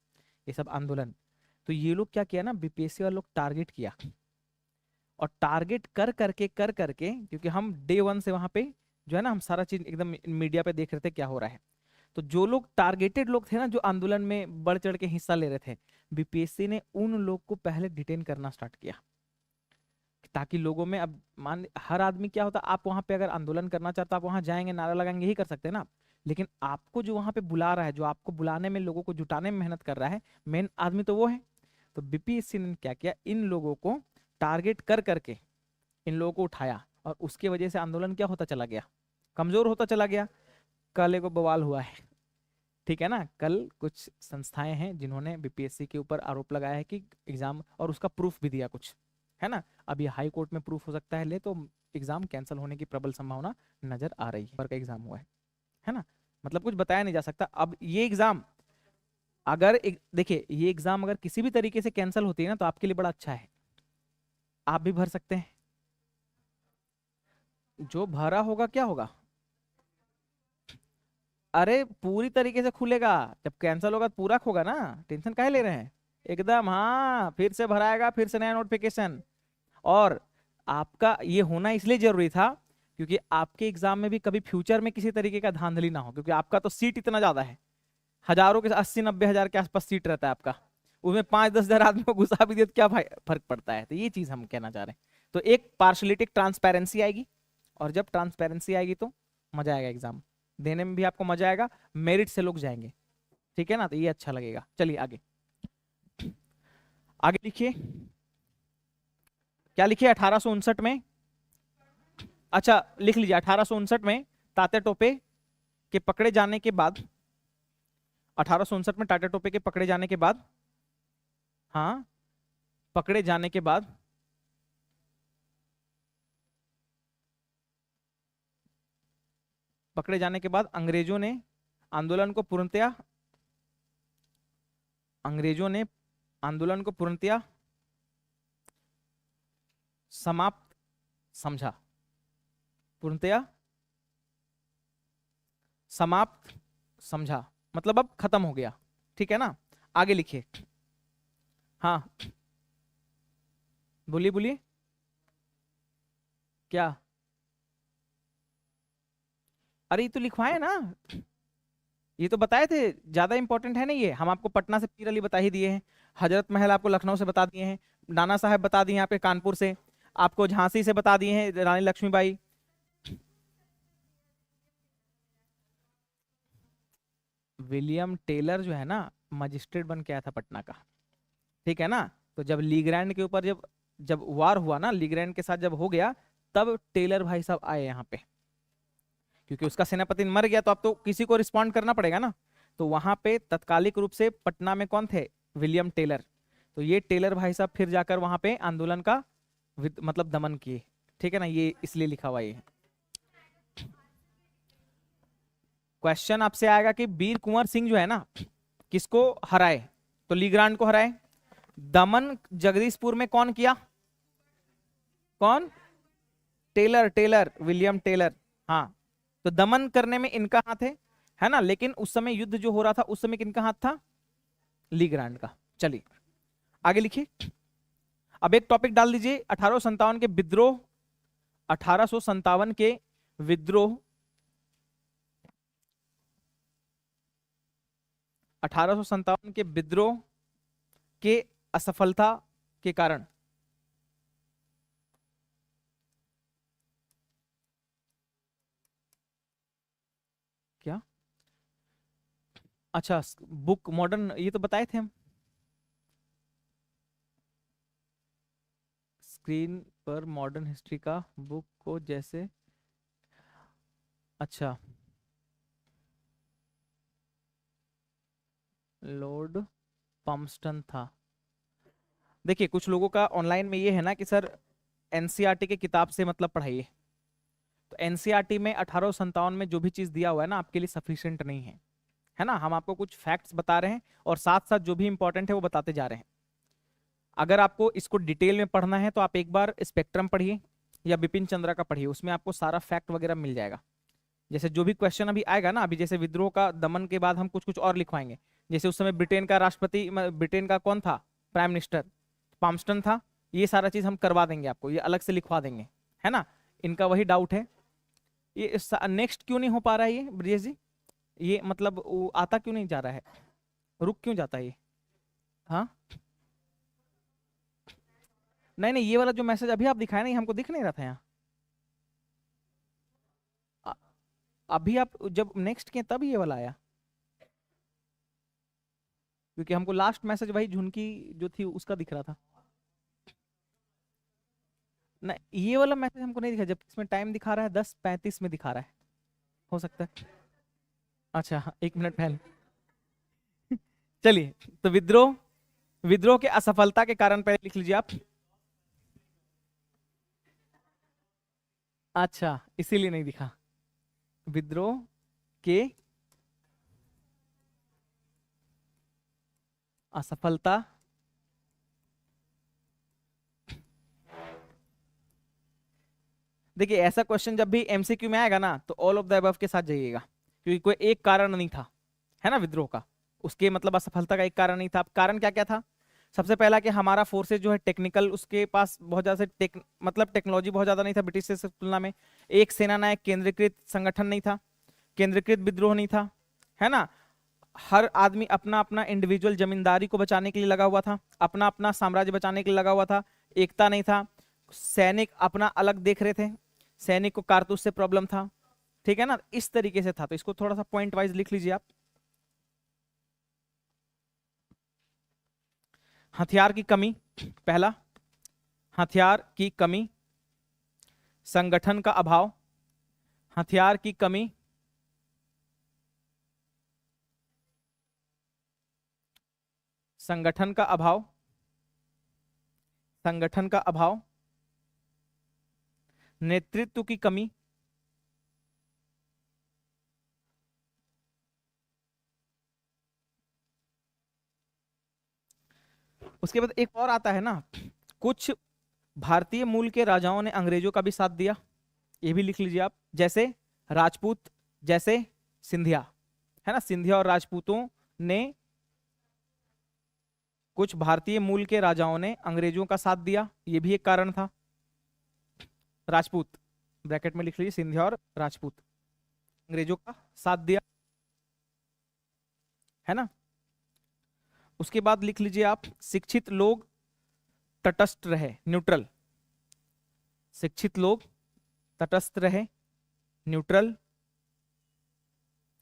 ये सब आंदोलन, तो ये लोग क्या किया ना, बीपीएससी वाले लोग टारगेट किया, और टारगेट कर करके, क्योंकि हम डे वन से वहां पे जो है ना, हम सारा चीज एकदम मीडिया पे देख रहे थे क्या हो रहा है। तो जो लोग टारगेटेड लोग थे ना, जो आंदोलन में बढ़ चढ़ के हिस्सा ले रहे थे, बीपीएससी ने उन लोग को पहले डिटेन करना स्टार्ट किया, ताकि लोगों में, अब मान हर आदमी क्या होता, आप वहां पे अगर आंदोलन करना चाहते हो, आप वहां जाएंगे, नारा लगाएंगे, यही कर सकते हैं ना। लेकिन आपको जो वहां पे बुला रहा है, जो आपको बुलाने में, लोगों को जुटाने में मेहनत कर रहा है, मेन आदमी तो वो है। तो बीपीएससी ने क्या किया, इन लोगों को टारगेट कर करके इन लोगों को उठाया, और उसके वजह से आंदोलन क्या होता चला गया, कमजोर होता चला गया। कल एक बवाल हुआ है, ठीक है ना, कल कुछ संस्थाएं हैं जिन्होंने बीपीएससी के ऊपर आरोप लगाया है कि एग्जाम, और उसका प्रूफ भी दिया कुछ, है ना। अब ये हाई कोर्ट में प्रूफ हो सकता है ले, तो एग्जाम कैंसिल होने की प्रबल संभावना नजर आ रही है। पर का एग्जाम हुआ है ना, मतलब कुछ बताया नहीं जा सकता। अब ये एग्जाम अगर देखिए, ये एग्जाम अगर किसी भी तरीके से कैंसिल होती है ना, तो आपके लिए बड़ा अच्छा है, आप भी भर सकते हैं। जो भरा होगा क्या होगा, अरे पूरी तरीके से खुलेगा, जब कैंसिल होगा तो पूरा होगा ना, टेंशन काहे ले रहे हैं एकदम। हाँ, फिर से भराएगा, फिर से नया नोटिफिकेशन। और आपका ये होना इसलिए जरूरी था क्योंकि आपके एग्जाम में भी कभी फ्यूचर में किसी तरीके का धांधली ना हो, क्योंकि आपका तो सीट इतना ज्यादा है, हजारों के 80-90 हजार के आसपास सीट रहता है आपका, उसमें 5-10 हजार आदमी को घुसा भी दिया तो क्या फर्क पड़ता है। तो ये चीज हम कहना चाह रहे हैं। तो एक पार्शलिटी, ट्रांसपेरेंसी आएगी, और जब ट्रांसपेरेंसी आएगी तो मजा आएगा, एग्जाम देने में भी आपको मजा आएगा, मेरिट से लोग जाएंगे, ठीक है ना, तो ये अच्छा लगेगा। चलिए आगे, आगे लिखिए, क्या लिखिए 1859 में। अच्छा लिख लीजिए, 1859 में तात्या टोपे के पकड़े जाने के बाद, 1859 में तात्या टोपे के पकड़े जाने के बाद, हाँ, पकड़े जाने के बाद, पकड़े जाने के बाद अंग्रेजों ने आंदोलन को पूर्णतया, अंग्रेजों ने आंदोलन को पूर्णतया समाप्त समझा, पूर्णतया समाप्त समझा, मतलब अब खत्म हो गया, ठीक है ना। आगे लिखिए, हाँ बोलिए बोलिए, क्या, अरे ये तो लिखवाए ना, ये तो बताए थे, ज्यादा इंपॉर्टेंट है नहीं ये, हम आपको पटना से पीर अली बता ही दिए हैं, हजरत महल आपको लखनऊ से बता दिए हैं, नाना साहब बता दिए हैं आपके कानपुर से, आपको झांसी से बता दिए हैं रानी लक्ष्मीबाई। विलियम टेलर जो है ना, मजिस्ट्रेट बन के आया था पटना का, ठीक है ना। तो जब लीग्रैंड के ऊपर, जब जब वार हुआ ना लीग्रैंड के साथ, जब हो गया, तब टेलर भाई साहब आए यहाँ पे, क्योंकि उसका सेनापति मर गया, तो अब तो किसी को रिस्पॉन्ड करना पड़ेगा ना। तो वहां पे तत्कालिक रूप से पटना में कौन थे, विलियम टेलर। तो ये टेलर भाई साहब फिर जाकर वहां पे आंदोलन का मतलब दमन किए, ठीक है ना, ये इसलिए लिखा हुआ ये। क्वेश्चन आपसे आएगा कि वीर कुंवर सिंह जो है ना, किसको हराए, तो लीग्रांड को हराए। दमन जगदीशपुर में कौन किया, कौन, टेलर, टेलर विलियम टेलर, हाँ। तो दमन करने में इनका हाथ है ना, लेकिन उस समय युद्ध जो हो रहा था, उस समय किनका हाथ था, लीग्रांड का। चलिए आगे लिखिए, अब एक टॉपिक डाल दीजिए, 1857 के विद्रोह, 1857 के विद्रोह, 1857 के विद्रोह के असफलता के कारण, क्या, अच्छा बुक मॉडर्न, ये तो बताए थे हम, स्क्रीन पर मॉडर्न हिस्ट्री का बुक को जैसे, अच्छा लॉर्ड पम्पस्टन था। देखिए कुछ लोगों का ऑनलाइन में ये है ना कि सर एनसीईआरटी के किताब से मतलब पढ़ाइए, तो एनसीईआरटी में 1857 में जो भी चीज दिया हुआ है ना, आपके लिए सफिशिएंट नहीं है ना। हम आपको कुछ फैक्ट्स बता रहे हैं, और साथ साथ जो भी इंपॉर्टेंट है वो बताते जा रहे हैं। अगर आपको इसको डिटेल में पढ़ना है तो आप एक बार स्पेक्ट्रम पढ़िए या बिपिन चंद्रा का पढ़िए, उसमें आपको सारा फैक्ट वगैरह मिल जाएगा। जैसे जो भी क्वेश्चन अभी आएगा ना, अभी जैसे विद्रोह का दमन के बाद हम कुछ कुछ और लिखवाएंगे, जैसे उस समय ब्रिटेन का राष्ट्रपति, ब्रिटेन का कौन था प्राइम मिनिस्टर, पाम्पस्टन था। ये सारा चीज हम करवा देंगे आपको, ये अलग से लिखवा देंगे, है ना। इनका वही डाउट है, ये नेक्स्ट क्यों नहीं हो पा रहा है ये ब्रिजेश जी, ये मतलब वो आता क्यों नहीं जा रहा है, रुक क्यों जाता है ये, हाँ नहीं नहीं, ये वाला जो मैसेज अभी आप दिखाए ना, ये हमको दिख नहीं रहा था यहाँ। अ- अभी आप जब नेक्स्ट किए तब ये वाला आया, क्योंकि हमको लास्ट मैसेज वही झुनकी जो थी उसका दिख रहा था। ना, ये वाला मैसेज हमको नहीं दिखा, जबकि इसमें टाइम दिखा रहा है 10:35 में दिखा रहा है। हो सकता है। अच्छा हाँ, 1 मिनट पहले। चलिए, तो विद्रोह, विद्रोह के असफलता के कारण पहले लिख लीजिए आप। अच्छा, इसीलिए नहीं दिखा। विद्रोह के असफलता देखिए, ऐसा क्वेश्चन जब भी एमसीक्यू में आएगा ना, तो ऑल ऑफ द अबव के साथ जाइएगा, क्योंकि कोई एक कारण नहीं था, है ना, विद्रोह का। उसके मतलब असफलता का एक कारण नहीं था। अब कारण क्या क्या था? सबसे पहला कि हमारा फोर्सेज जो है टेक्निकल, उसके पास बहुत ज्यादा से मतलब टेक्नोलॉजी बहुत ज्यादा नहीं था ब्रिटिश से तुलना में। एक सेना नायक केंद्रीकृत संगठन नहीं था, केंद्रीकृत विद्रोह नहीं था, है ना। हर आदमी अपना अपना इंडिविजुअल जमींदारी को बचाने के लिए लगा हुआ था, अपना अपना साम्राज्य बचाने के लिए लगा हुआ था। एकता नहीं था। सैनिक अपना अलग देख रहे थे, सैनिक को कारतूस से प्रॉब्लम था, ठीक है ना, इस तरीके से था। तो इसको थोड़ा सा पॉइंट वाइज लिख लीजिए आप। हथियार की कमी, पहला, हथियार की कमी, संगठन का अभाव, हथियार की कमी, संगठन का अभाव, संगठन का अभाव, नेतृत्व की कमी, उसके बाद एक और आता है ना, कुछ भारतीय मूल के राजाओं ने अंग्रेजों का भी साथ दिया, ये भी लिख लीजिए आप। जैसे राजपूत, जैसे सिंधिया, है ना, सिंधिया और राजपूतों ने, कुछ भारतीय मूल के राजाओं ने अंग्रेजों का साथ दिया, ये भी एक कारण था। राजपूत, ब्रैकेट में लिख लीजिए, सिंधिया और राजपूत, अंग्रेजों का साथ दिया, है ना। उसके बाद लिख लीजिए आप, शिक्षित लोग तटस्थ रहे, न्यूट्रल, शिक्षित लोग तटस्थ रहे, न्यूट्रल।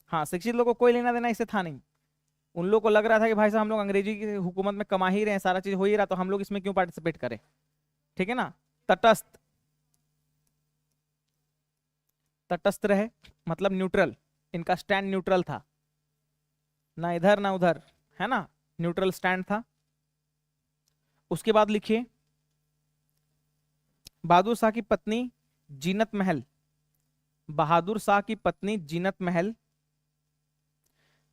हाँ, शिक्षित लोगों को कोई लेना देना इससे था नहीं। उन लोगों को लग रहा था कि भाई साहब हम लोग अंग्रेजी की हुकूमत में कमा ही रहे हैं, सारा चीज हो ही रहा, तो हम लोग इसमें क्यों पार्टिसिपेट करें, ठीक है ना। तटस्थ, तटस्थ रहे मतलब न्यूट्रल, इनका स्टैंड न्यूट्रल था, ना इधर ना उधर, है ना, न्यूट्रल स्टैंड था। उसके बाद लिखिए, बहादुर शाह की पत्नी जीनत महल, बहादुर शाह की पत्नी जीनत महल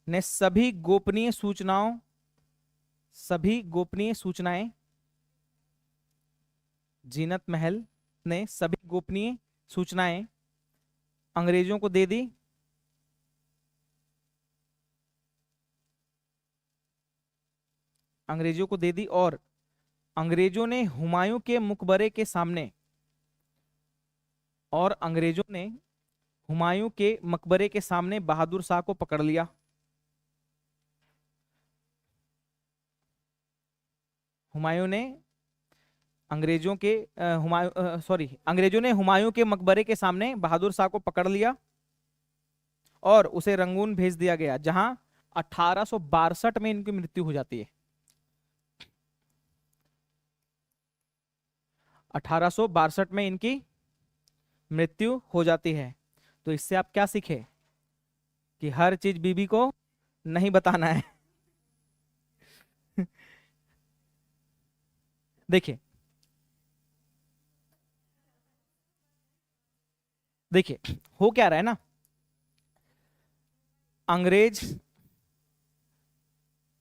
ने सभी गोपनीय सूचनाओं, सभी गोपनीय सूचनाएं, जीनत महल ने सभी गोपनीय सूचनाएं अंग्रेजों को दे दी, अंग्रेजों को दे दी, और अंग्रेजों ने हुमायूं के मकबरे के सामने, और अंग्रेजों ने हुमायूं के मकबरे के सामने बहादुर शाह को पकड़ लिया। हुमायूं ने अंग्रेजों के हुमायूं, सॉरी, अंग्रेजों ने हुमायूं के मकबरे के सामने बहादुर शाह को पकड़ लिया और उसे रंगून भेज दिया गया, जहां 1862 में इनकी मृत्यु हो जाती है। 1862 में इनकी मृत्यु हो जाती है। तो इससे आप क्या सीखे? कि हर चीज बीबी को नहीं बताना है। देखिए, देखिए हो क्या रहा है ना, अंग्रेज,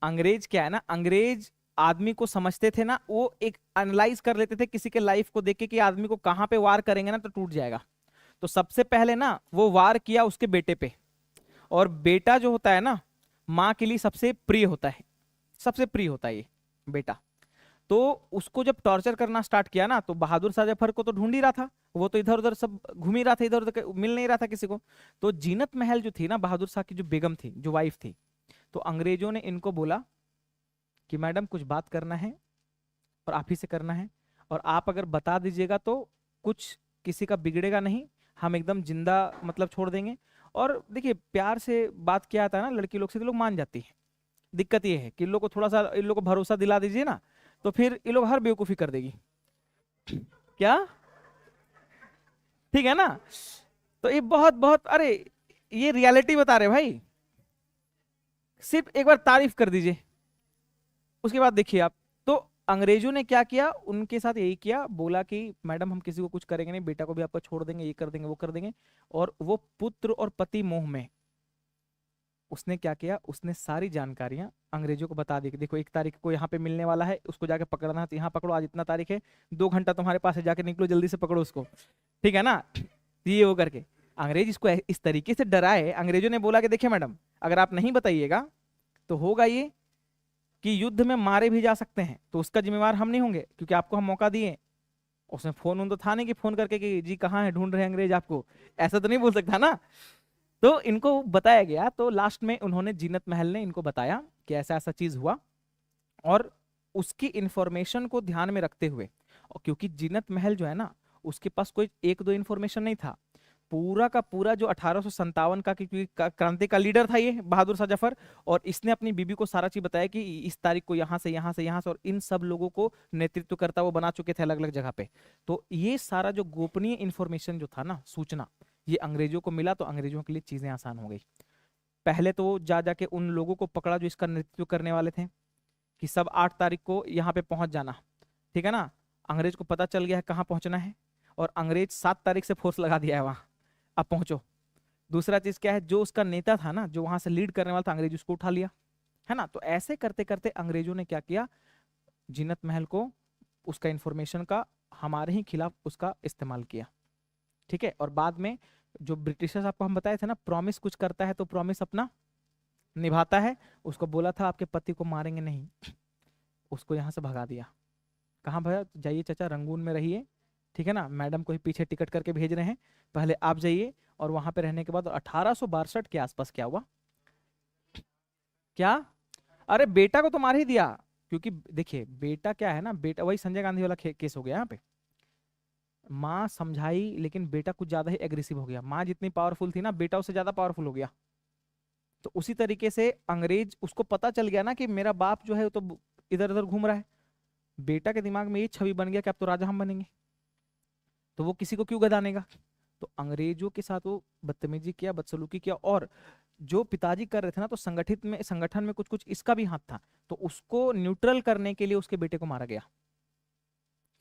अंग्रेज क्या है ना, अंग्रेज आदमी को समझते थे ना, वो एक एनालाइज कर लेते थे किसी के लाइफ को देख के कि आदमी को कहां पे वार करेंगे ना तो टूट जाएगा। तो सबसे पहले ना वो वार किया उसके बेटे पे, और बेटा जो होता है ना, माँ के लिए सबसे प्रिय होता है, सबसे प्रिय होता है ये बेटा। तो उसको जब टॉर्चर करना स्टार्ट किया ना, तो बहादुर शाह जफर को तो ढूंढ ही रहा था, वो तो इधर उधर सब घूम ही रहा था, इधर उधर मिल नहीं रहा था किसी को। तो जीनत महल जो थी ना, बहादुर शाह की जो बेगम थी, जो वाइफ थी, तो अंग्रेजों ने इनको बोला कि मैडम कुछ बात करना है और आप ही से करना है। और आप अगर बता दीजिएगा तो कुछ किसी का बिगड़ेगा नहीं, हम एकदम जिंदा मतलब छोड़ देंगे। और देखिए प्यार से बात किया आता है ना लड़की लोग से, तो लोग मान जाती है। दिक्कत ये है कि इन लोग को थोड़ा सा, इन लोग को भरोसा दिला दीजिए ना, तो फिर ये लोग हर बेवकूफी कर देगी। क्या? ठीक है ना? तो ये बहुत बहुत, अरे ये रियलिटी बता रहे भाई। सिर्फ एक बार तारीफ कर दीजिए, उसके बाद देखिए आप। तो अंग्रेजों ने क्या किया, उनके साथ यही किया, बोला कि मैडम हम किसी को कुछ करेंगे नहीं, बेटा को भी आपका छोड़ देंगे, ये कर देंगे वो कर देंगे। और वो पुत्र और पति मोह में उसने क्या किया, उसने सारी जानकारियां अंग्रेजों को बता दी कि देखो 1 तारीख को यहाँ पे मिलने वाला है, उसको जाके पकड़ना है तो यहाँ पकड़ो, आज इतना तारीख है, 2 घंटा तुम्हारे पास है, जाके निकलो जल्दी से पकड़ो उसको। ठीक है ना? ये वो करके अंग्रेज इसको इस तरीके से डराए। अंग्रेजों ने बोला कि देखिए मैडम, अगर आप नहीं बताइएगा तो होगा ये कि युद्ध में मारे भी जा सकते हैं, तो उसका जिम्मेवार हम नहीं होंगे, क्योंकि आपको हम मौका दिए। उसने फोन उन तो था नहीं कि फोन करके कि जी कहाँ है, ढूंढ रहे हैं अंग्रेज आपको, ऐसा तो नहीं बोल सकता ना। तो इनको बताया गया, तो लास्ट में उन्होंने, जीनत महल ने इनको बताया कि ऐसा ऐसा चीज हुआ। और उसकी इंफॉर्मेशन को ध्यान में रखते हुए, और क्योंकि जीनत महल जो है ना, उसके पास कोई एक दो इंफॉर्मेशन नहीं था, पूरा का पूरा जो 1857 का, क्योंकि क्रांति का लीडर था ये बहादुर शाह जफर, और इसने अपनी बीबी को सारा चीज बताया कि इस तारीख को यहाँ से यहाँ से यहाँ से, और इन सब लोगों को नेतृत्व करता वो बना चुके थे अलग अलग जगह पे। तो ये सारा जो गोपनीय इंफॉर्मेशन जो था ना, सूचना, ये अंग्रेजों को मिला, तो अंग्रेजों के लिए चीजें आसान हो गई। पहले तो वो जा जाके उन लोगों को पकड़ा जो इसका नेतृत्व करने वाले थे, कि सब 8 तारीख को यहाँ पे पहुंच जाना। ठीक है ना? अंग्रेज को पता चल गया है कहाँ पहुंचना है, और अंग्रेज 7 तारीख से फोर्स लगा दिया है वहां, अब पहुंचो। दूसरा चीज क्या है, जो उसका नेता था ना, जो वहां से लीड करने वाला था, अंग्रेज उसको उठा लिया, है ना? तो ऐसे करते करते अंग्रेजों ने क्या किया, जीनत महल को, उसका इंफॉर्मेशन का हमारे ही खिलाफ उसका इस्तेमाल किया। ठीक है? और बाद में जो ब्रिटिशर्स आपको हम बताए थे ना, प्रॉमिस कुछ करता है तो प्रॉमिस अपना निभाता है। उसको बोला था आपके पति को मारेंगे नहीं, उसको यहाँ से भगा दिया। कहाँ भगा? जाइए चाचा रंगून में रहिए, ठीक है ना, मैडम को ही पीछे टिकट करके भेज रहे हैं, पहले आप जाइए। और वहां पे रहने के बाद 1862 के आसपास क्या हुआ, क्या? अरे बेटा को तो मार ही दिया, क्योंकि देखिए बेटा क्या है ना, बेटा वही संजय गांधी वाला केस हो गया यहाँ पे। माँ समझाई, लेकिन बेटा कुछ ज्यादा ही एग्रेसिव हो गया, माँ जितनी पावरफुल थी ना, बेटा उससे ज्यादा पावरफुल हो गया। तो उसी तरीके से अंग्रेज, उसको पता चल गया ना कि मेरा बाप जो है वो तो इधर उधर घूम रहा है, बेटा के दिमाग में ये छवि बन गया कि अब तो राजा हम बनेंगे, तो वो किसी को क्यों गदानेगा। तो अंग्रेजों के साथ वो बदतमीजी किया, बदसलूकी किया। और जो पिताजी कर रहे थे ना, तो संगठन में कुछ कुछ इसका भी हाथ था, तो उसको न्यूट्रल करने के लिए उसके बेटे को मारा गया।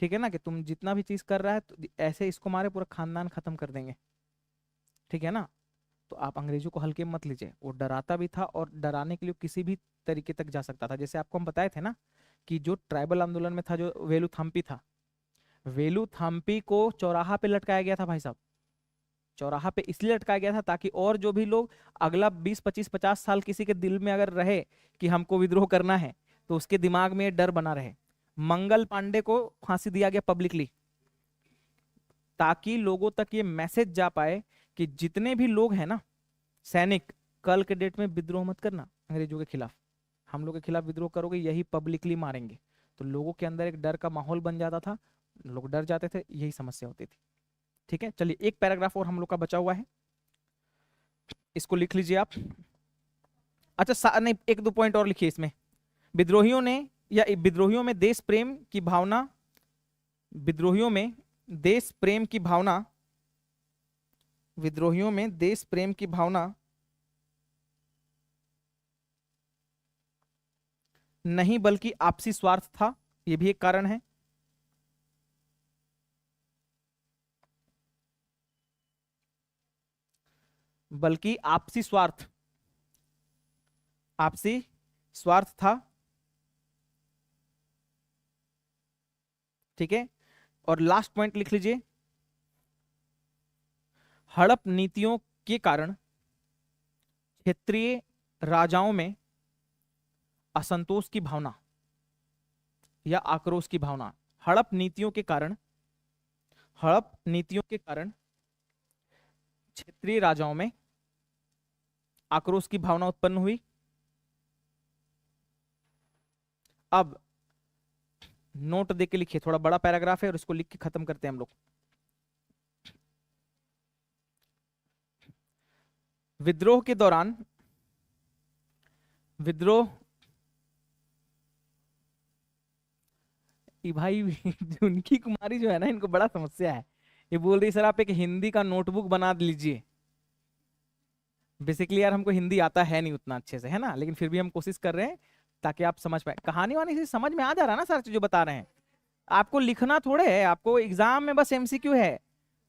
ठीक है ना, कि तुम जितना भी चीज कर रहा है, तो ऐसे इसको मारे पूरा खानदान खत्म कर देंगे। ठीक है ना? तो आप अंग्रेजों को हल्के में मत लीजिए, वो डराता भी था, और डराने के लिए किसी भी तरीके तक जा सकता था। जैसे आपको हम बताए थे ना कि जो ट्राइबल आंदोलन में था, जो वेलुथम्पी था, वेलुथम्पी को चौराहा पे लटकाया गया था भाई साहब। चौराहा पे इसलिए लटकाया गया था ताकि और जो भी लोग अगला 20 25 50 साल किसी के दिल में अगर रहे कि हमको विद्रोह करना है, तो उसके दिमाग में ये डर बना रहे। मंगल पांडे को फांसी दिया गया पब्लिकली, ताकि लोगों तक ये मैसेज जा पाए कि जितने भी लोग हैं ना सैनिक, कल के डेट में विद्रोह मत करना अंग्रेजों के खिलाफ, हम लोग के खिलाफ विद्रोह करोगे यही पब्लिकली मारेंगे। तो लोगों के अंदर एक डर का माहौल बन जाता था, लोग डर जाते थे, यही समस्या होती थी। ठीक है, चलिए एक पैराग्राफ और हम लोग का बचा हुआ है, इसको लिख लीजिए आप। अच्छा नहीं, एक दो पॉइंट और लिखिए इसमें। विद्रोहियों ने, या विद्रोहियों में देश प्रेम की भावना, विद्रोहियों में देश प्रेम की भावना, विद्रोहियों में देश प्रेम की भावना नहीं बल्कि आपसी स्वार्थ था, यह भी एक कारण है। बल्कि आपसी स्वार्थ, आपसी स्वार्थ था। ठीक है, और लास्ट पॉइंट लिख लीजिए, हड़प नीतियों के कारण क्षेत्रीय राजाओं में असंतोष की भावना या आक्रोश की भावना, हड़प नीतियों के कारण, हड़प नीतियों के कारण क्षेत्रीय राजाओं में आक्रोश की भावना उत्पन्न हुई। अब नोट दे के लिखिए, थोड़ा बड़ा पैराग्राफ है और इसको लिख के खत्म करते हैं हम लोग। विद्रोह के दौरान, विद्रोह, ये भाई झुनकी कुमारी जो है ना, इनको बड़ा समस्या है। ये बोल रही सर आप एक हिंदी का नोटबुक बना लीजिए। बेसिकली यार हमको हिंदी आता है नहीं उतना अच्छे से, है ना, लेकिन फिर भी हम कोशिश कर रहे हैं ताकि आप समझ पाए। कहानी वानी से समझ में आ जा रहा है ना सर जो बता रहे हैं। आपको लिखना थोड़े है, आपको एग्जाम में बस एमसीक्यू है।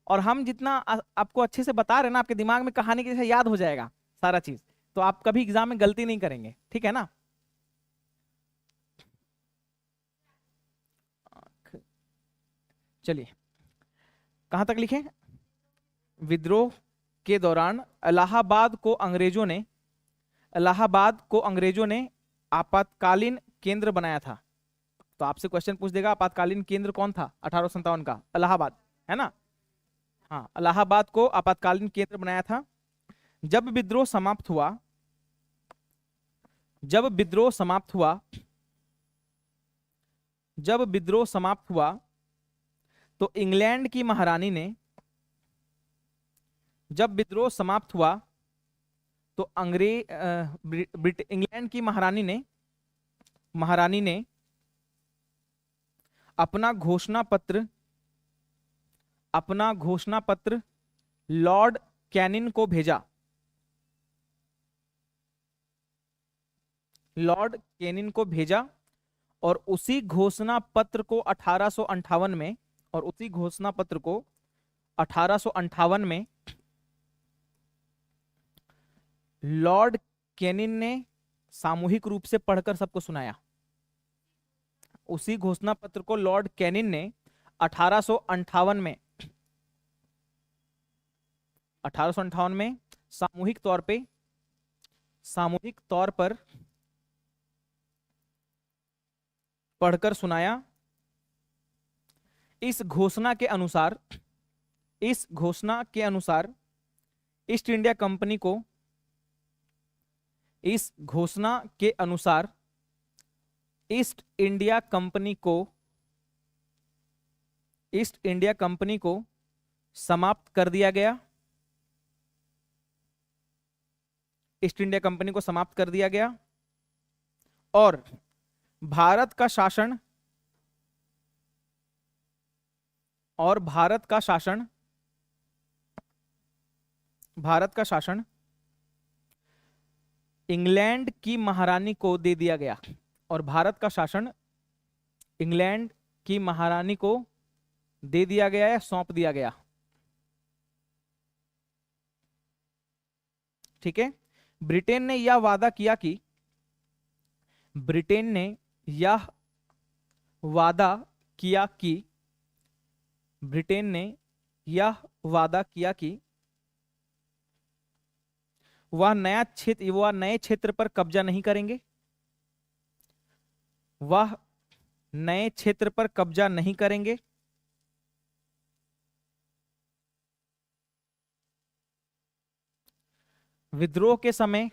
और हम जितना आपको अच्छे से बता रहे हैं ना, आपके दिमाग में कहानी के जैसे याद हो जाएगा सारा चीज। तो आप कभी एग्जाम में गलती नहीं करेंगे, ठीक है ना। चलिए कहां तक लिखे। विद्रोह के दौरान इलाहाबाद को अंग्रेजों ने आपातकालीन केंद्र बनाया था। तो आपसे क्वेश्चन पूछ देगा आपातकालीन केंद्र कौन था 1857 का, इलाहाबाद, है ना। हाँ, इलाहाबाद को आपातकालीन केंद्र बनाया था। जब विद्रोह समाप्त हुआ, जब विद्रोह समाप्त हुआ, जब विद्रोह समाप्त हुआ तो इंग्लैंड की महारानी ने, जब विद्रोह समाप्त हुआ तो इंग्लैंड की महारानी ने अपना घोषणा पत्र लॉर्ड कैनिन को भेजा। लॉर्ड कैनिन को भेजा और उसी घोषणा पत्र को 1858 में, और उसी घोषणा पत्र को 1858 में लॉर्ड कैनिन ने सामूहिक रूप से पढ़कर सबको सुनाया। उसी घोषणा पत्र को लॉर्ड कैनिन ने 1858 में, 1858 में सामूहिक तौर पर पढ़कर सुनाया। इस घोषणा के अनुसार ईस्ट इंडिया कंपनी को, इस घोषणा के अनुसार ईस्ट इंडिया कंपनी को समाप्त कर दिया गया। ईस्ट इंडिया कंपनी को समाप्त कर दिया गया और भारत का शासन, भारत का शासन इंग्लैंड की महारानी को दे दिया गया। और भारत का शासन इंग्लैंड की महारानी को दे दिया गया या सौंप दिया गया। ठीक है। ब्रिटेन ने यह वादा किया कि, ब्रिटेन ने यह वादा किया कि, ब्रिटेन ने यह वादा किया कि वह नए क्षेत्र पर कब्जा नहीं करेंगे। वह नए क्षेत्र पर कब्जा नहीं करेंगे। विद्रोह के समय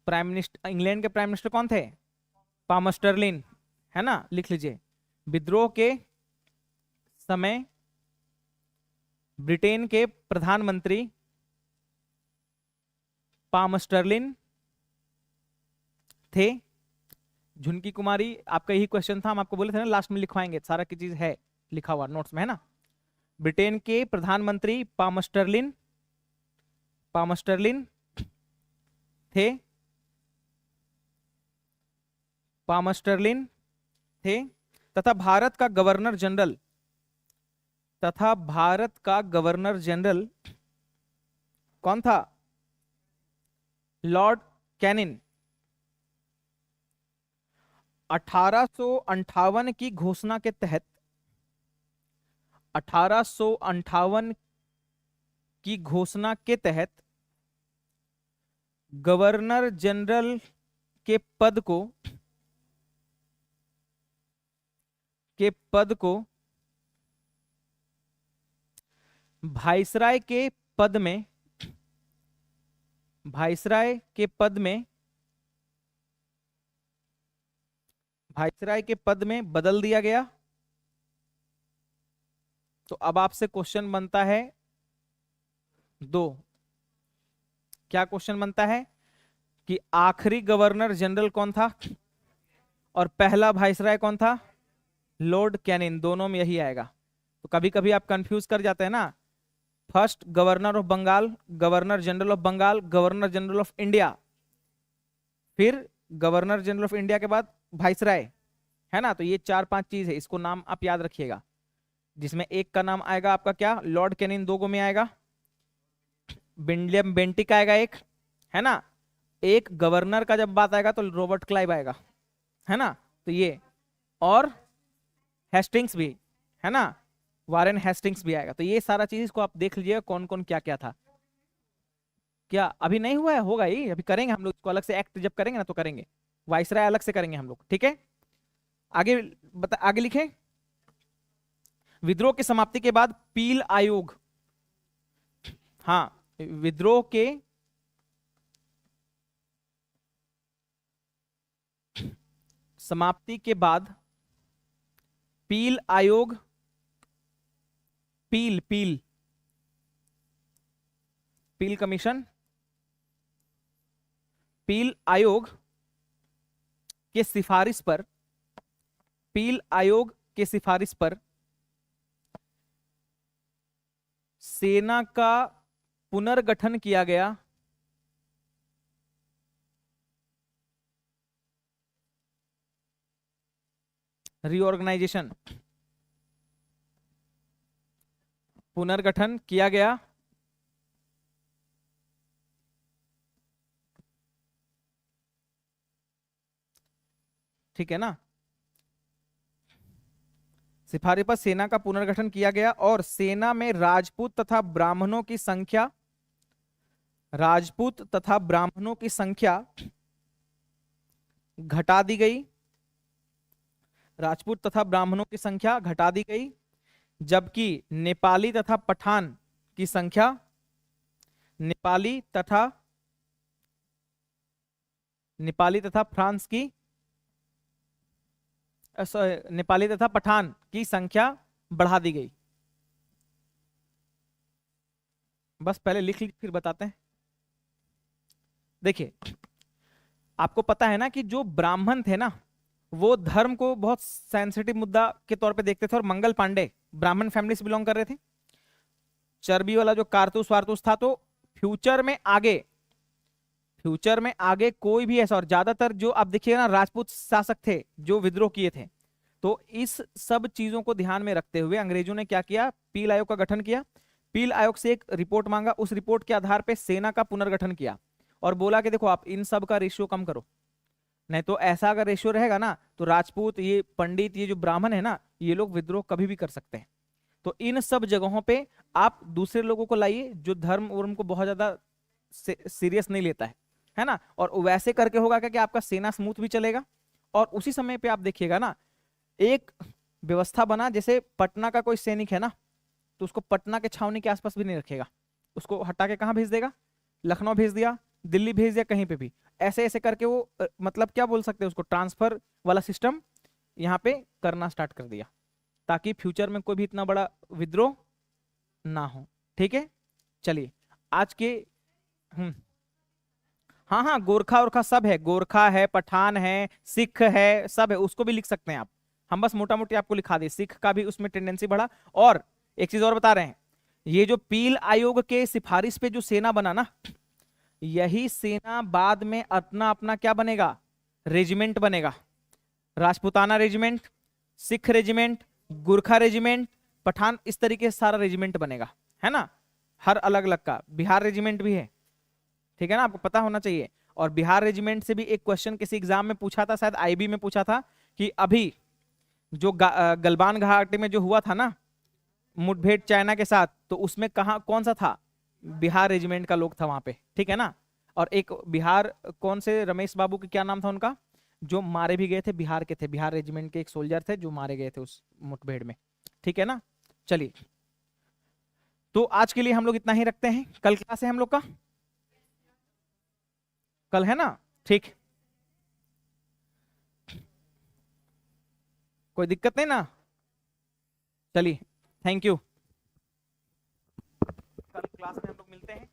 प्राइम मिनिस्टर, इंग्लैंड के प्राइम मिनिस्टर कौन थे? पामस्टरलिन, है ना, लिख लीजिए। विद्रोह के समय ब्रिटेन के प्रधानमंत्री पामस्टरलिन थे। झुनकी कुमारी आपका यही क्वेश्चन था, हम आपको बोले थे ना लास्ट में लिखवाएंगे, सारा की चीज है लिखा हुआ नोट्स में, है ना। ब्रिटेन के प्रधानमंत्री पामस्टरलिन थे, तथा भारत का गवर्नर जनरल कौन था? Lord canine. 1858 की घोषणा के तहत, 1858 की घोषणा के तहत गवर्नर जनरल के पद को वाइसराय के पद में वायसराय के पद में बदल दिया गया। तो अब आपसे क्वेश्चन बनता है दो। क्या क्वेश्चन बनता है कि आखिरी गवर्नर जनरल कौन था और पहला वायसराय कौन था? Lord Canning. दोनों में यही आएगा। तो कभी कभी आप कंफ्यूज कर जाते हैं ना, first governor of Bengal, governor general of Bengal, governor general of India, फिर गवर्नर जनरल ऑफ इंडिया के बाद वायसराय, है ना। तो ये चार पांच चीज है, इसको नाम आप याद रखिएगा। जिसमें एक का नाम आएगा आपका क्या? Lord Canning. दो गो में आएगा विलियम बेंटिक आएगा एक, है ना। एक गवर्नर का जब बात आएगा तो रॉबर्ट क्लाइव आएगा, है ना। तो ये, और हेस्टिंग्स भी, है ना, वारेन हेस्टिंग्स भी आएगा। तो ये सारा चीज इसको आप देख लीजिएगा कौन कौन क्या क्या था। क्या अभी नहीं हुआ है? होगा ही, अभी करेंगे हम लोग इसको अलग से, एक्ट जब करेंगे ना तो करेंगे। वायसराय अलग से करेंगे हम लोग, ठीक है। आगे आगे लिखें। विद्रोह की समाप्ति के बाद पील आयोग, हाँ, विद्रोह के समाप्ति के बाद पील आयोग, पील पील पील कमीशन, पील आयोग के सिफारिश पर, पील आयोग के सिफारिश पर सेना का पुनर्गठन किया गया। रीऑर्गेनाइजेशन, पुनर्गठन किया गया। ठीक है ना। सिफारिश पर सेना का पुनर्गठन किया गया और सेना में राजपूत तथा ब्राह्मणों की संख्या, राजपूत तथा ब्राह्मणों की संख्या घटा दी गई। राजपूत तथा ब्राह्मणों की संख्या घटा दी गई, जबकि नेपाली तथा पठान की संख्या, नेपाली तथा फ्रांस की, नेपाली तथा पठान की संख्या बढ़ा दी गई। बस पहले लिख लीजिए फिर बताते हैं। देखिए, आपको पता है ना कि जो ब्राह्मण थे ना, वो धर्म को बहुत सेंसिटिव मुद्दा के तौर पे देखते थे। और मंगल पांडे ब्राह्मण फैमिली से बिलोंग कर रहे थे। चर्बी वाला जो कारतूस वारतूस था, तो फ्यूचर में आगे कोई भी ऐसा, और ज्यादातर जो आप देखिएगा ना राजपूत शासक थे जो विद्रोह किए थे। तो इस सब चीजों को ध्यान में रखते हुए अंग्रेजों ने क्या किया? पील आयोग का गठन किया। पील आयोग से एक रिपोर्ट मांगा, उस रिपोर्ट के आधार पर सेना का पुनर्गठन किया और बोला कि देखो आप इन सब का रेशियो कम करो, नहीं तो ऐसा अगर रेशियो रहेगा ना तो राजपूत, ये पंडित, ये जो ब्राह्मण है ना, ये लोग विद्रोह कभी भी कर सकते हैं। तो इन सब जगहों पे आप दूसरे लोगों को लाइए जो धर्म वर्म को बहुत ज्यादा सीरियस नहीं लेता है ना। और वैसे करके होगा क्या कि आपका सेना स्मूथ भी चलेगा। और उसी समय पे आप देखिएगा ना, एक व्यवस्था बना, जैसे पटना का कोई सैनिक है ना, तो उसको पटना के छावनी के आसपास भी नहीं रखेगा, उसको हटा के कहाँ भेज देगा? लखनऊ भेज दिया, दिल्ली भेज दिया, कहीं पे भी। ऐसे ऐसे करके वो मतलब क्या बोल सकते हैं उसको, ट्रांसफर वाला सिस्टम यहाँ पे करना स्टार्ट कर दिया, ताकि फ्यूचर में कोई भी इतना बड़ा विद्रोह ना हो। ठीक है, चलिए आज के हाँ हाँ, गोरखा और सब है, गोरखा है, पठान है, सिख है, सब है, उसको भी लिख सकते हैं आप। हम बस मोटा मोटी आपको लिखा दे, सिख का भी उसमें टेंडेंसी बढ़ा। और एक चीज और बता रहे हैं, ये जो पील आयोग के सिफारिश पे जो सेना बना ना, यही सेना बाद में अपना अपना क्या बनेगा? रेजिमेंट बनेगा। Rajputana regiment, Sikh regiment, Gurkha regiment, Pathan, इस तरीके से सारा रेजिमेंट बनेगा, है ना। हर अलग अलग का। बिहार रेजिमेंट भी है, ठीक है ना, आपको पता होना चाहिए। और बिहार रेजिमेंट से भी एक क्वेश्चन किसी एग्जाम में पूछा था, शायद आईबी में पूछा था, कि अभी जो गलवान घाटी में जो हुआ था ना मुठभेड़ चाइना के साथ, तो उसमें कहाँ कौन सा था? बिहार रेजिमेंट का लोग था वहां पे, ठीक है ना। और एक बिहार कौन से, रमेश बाबू के क्या नाम था उनका, जो मारे भी गए थे, बिहार के थे, बिहार रेजिमेंट के एक सोल्जर थे जो मारे गए थे उस मुठभेड़ में, ठीक है ना। चलिए, तो आज के लिए हम लोग इतना ही रखते हैं। कल क्लास है हम लोग का, कल है ना, ठीक। कोई दिक्कत नहीं ना? चलिए, थैंक यू। कल क्लास में हम लोग मिलते हैं।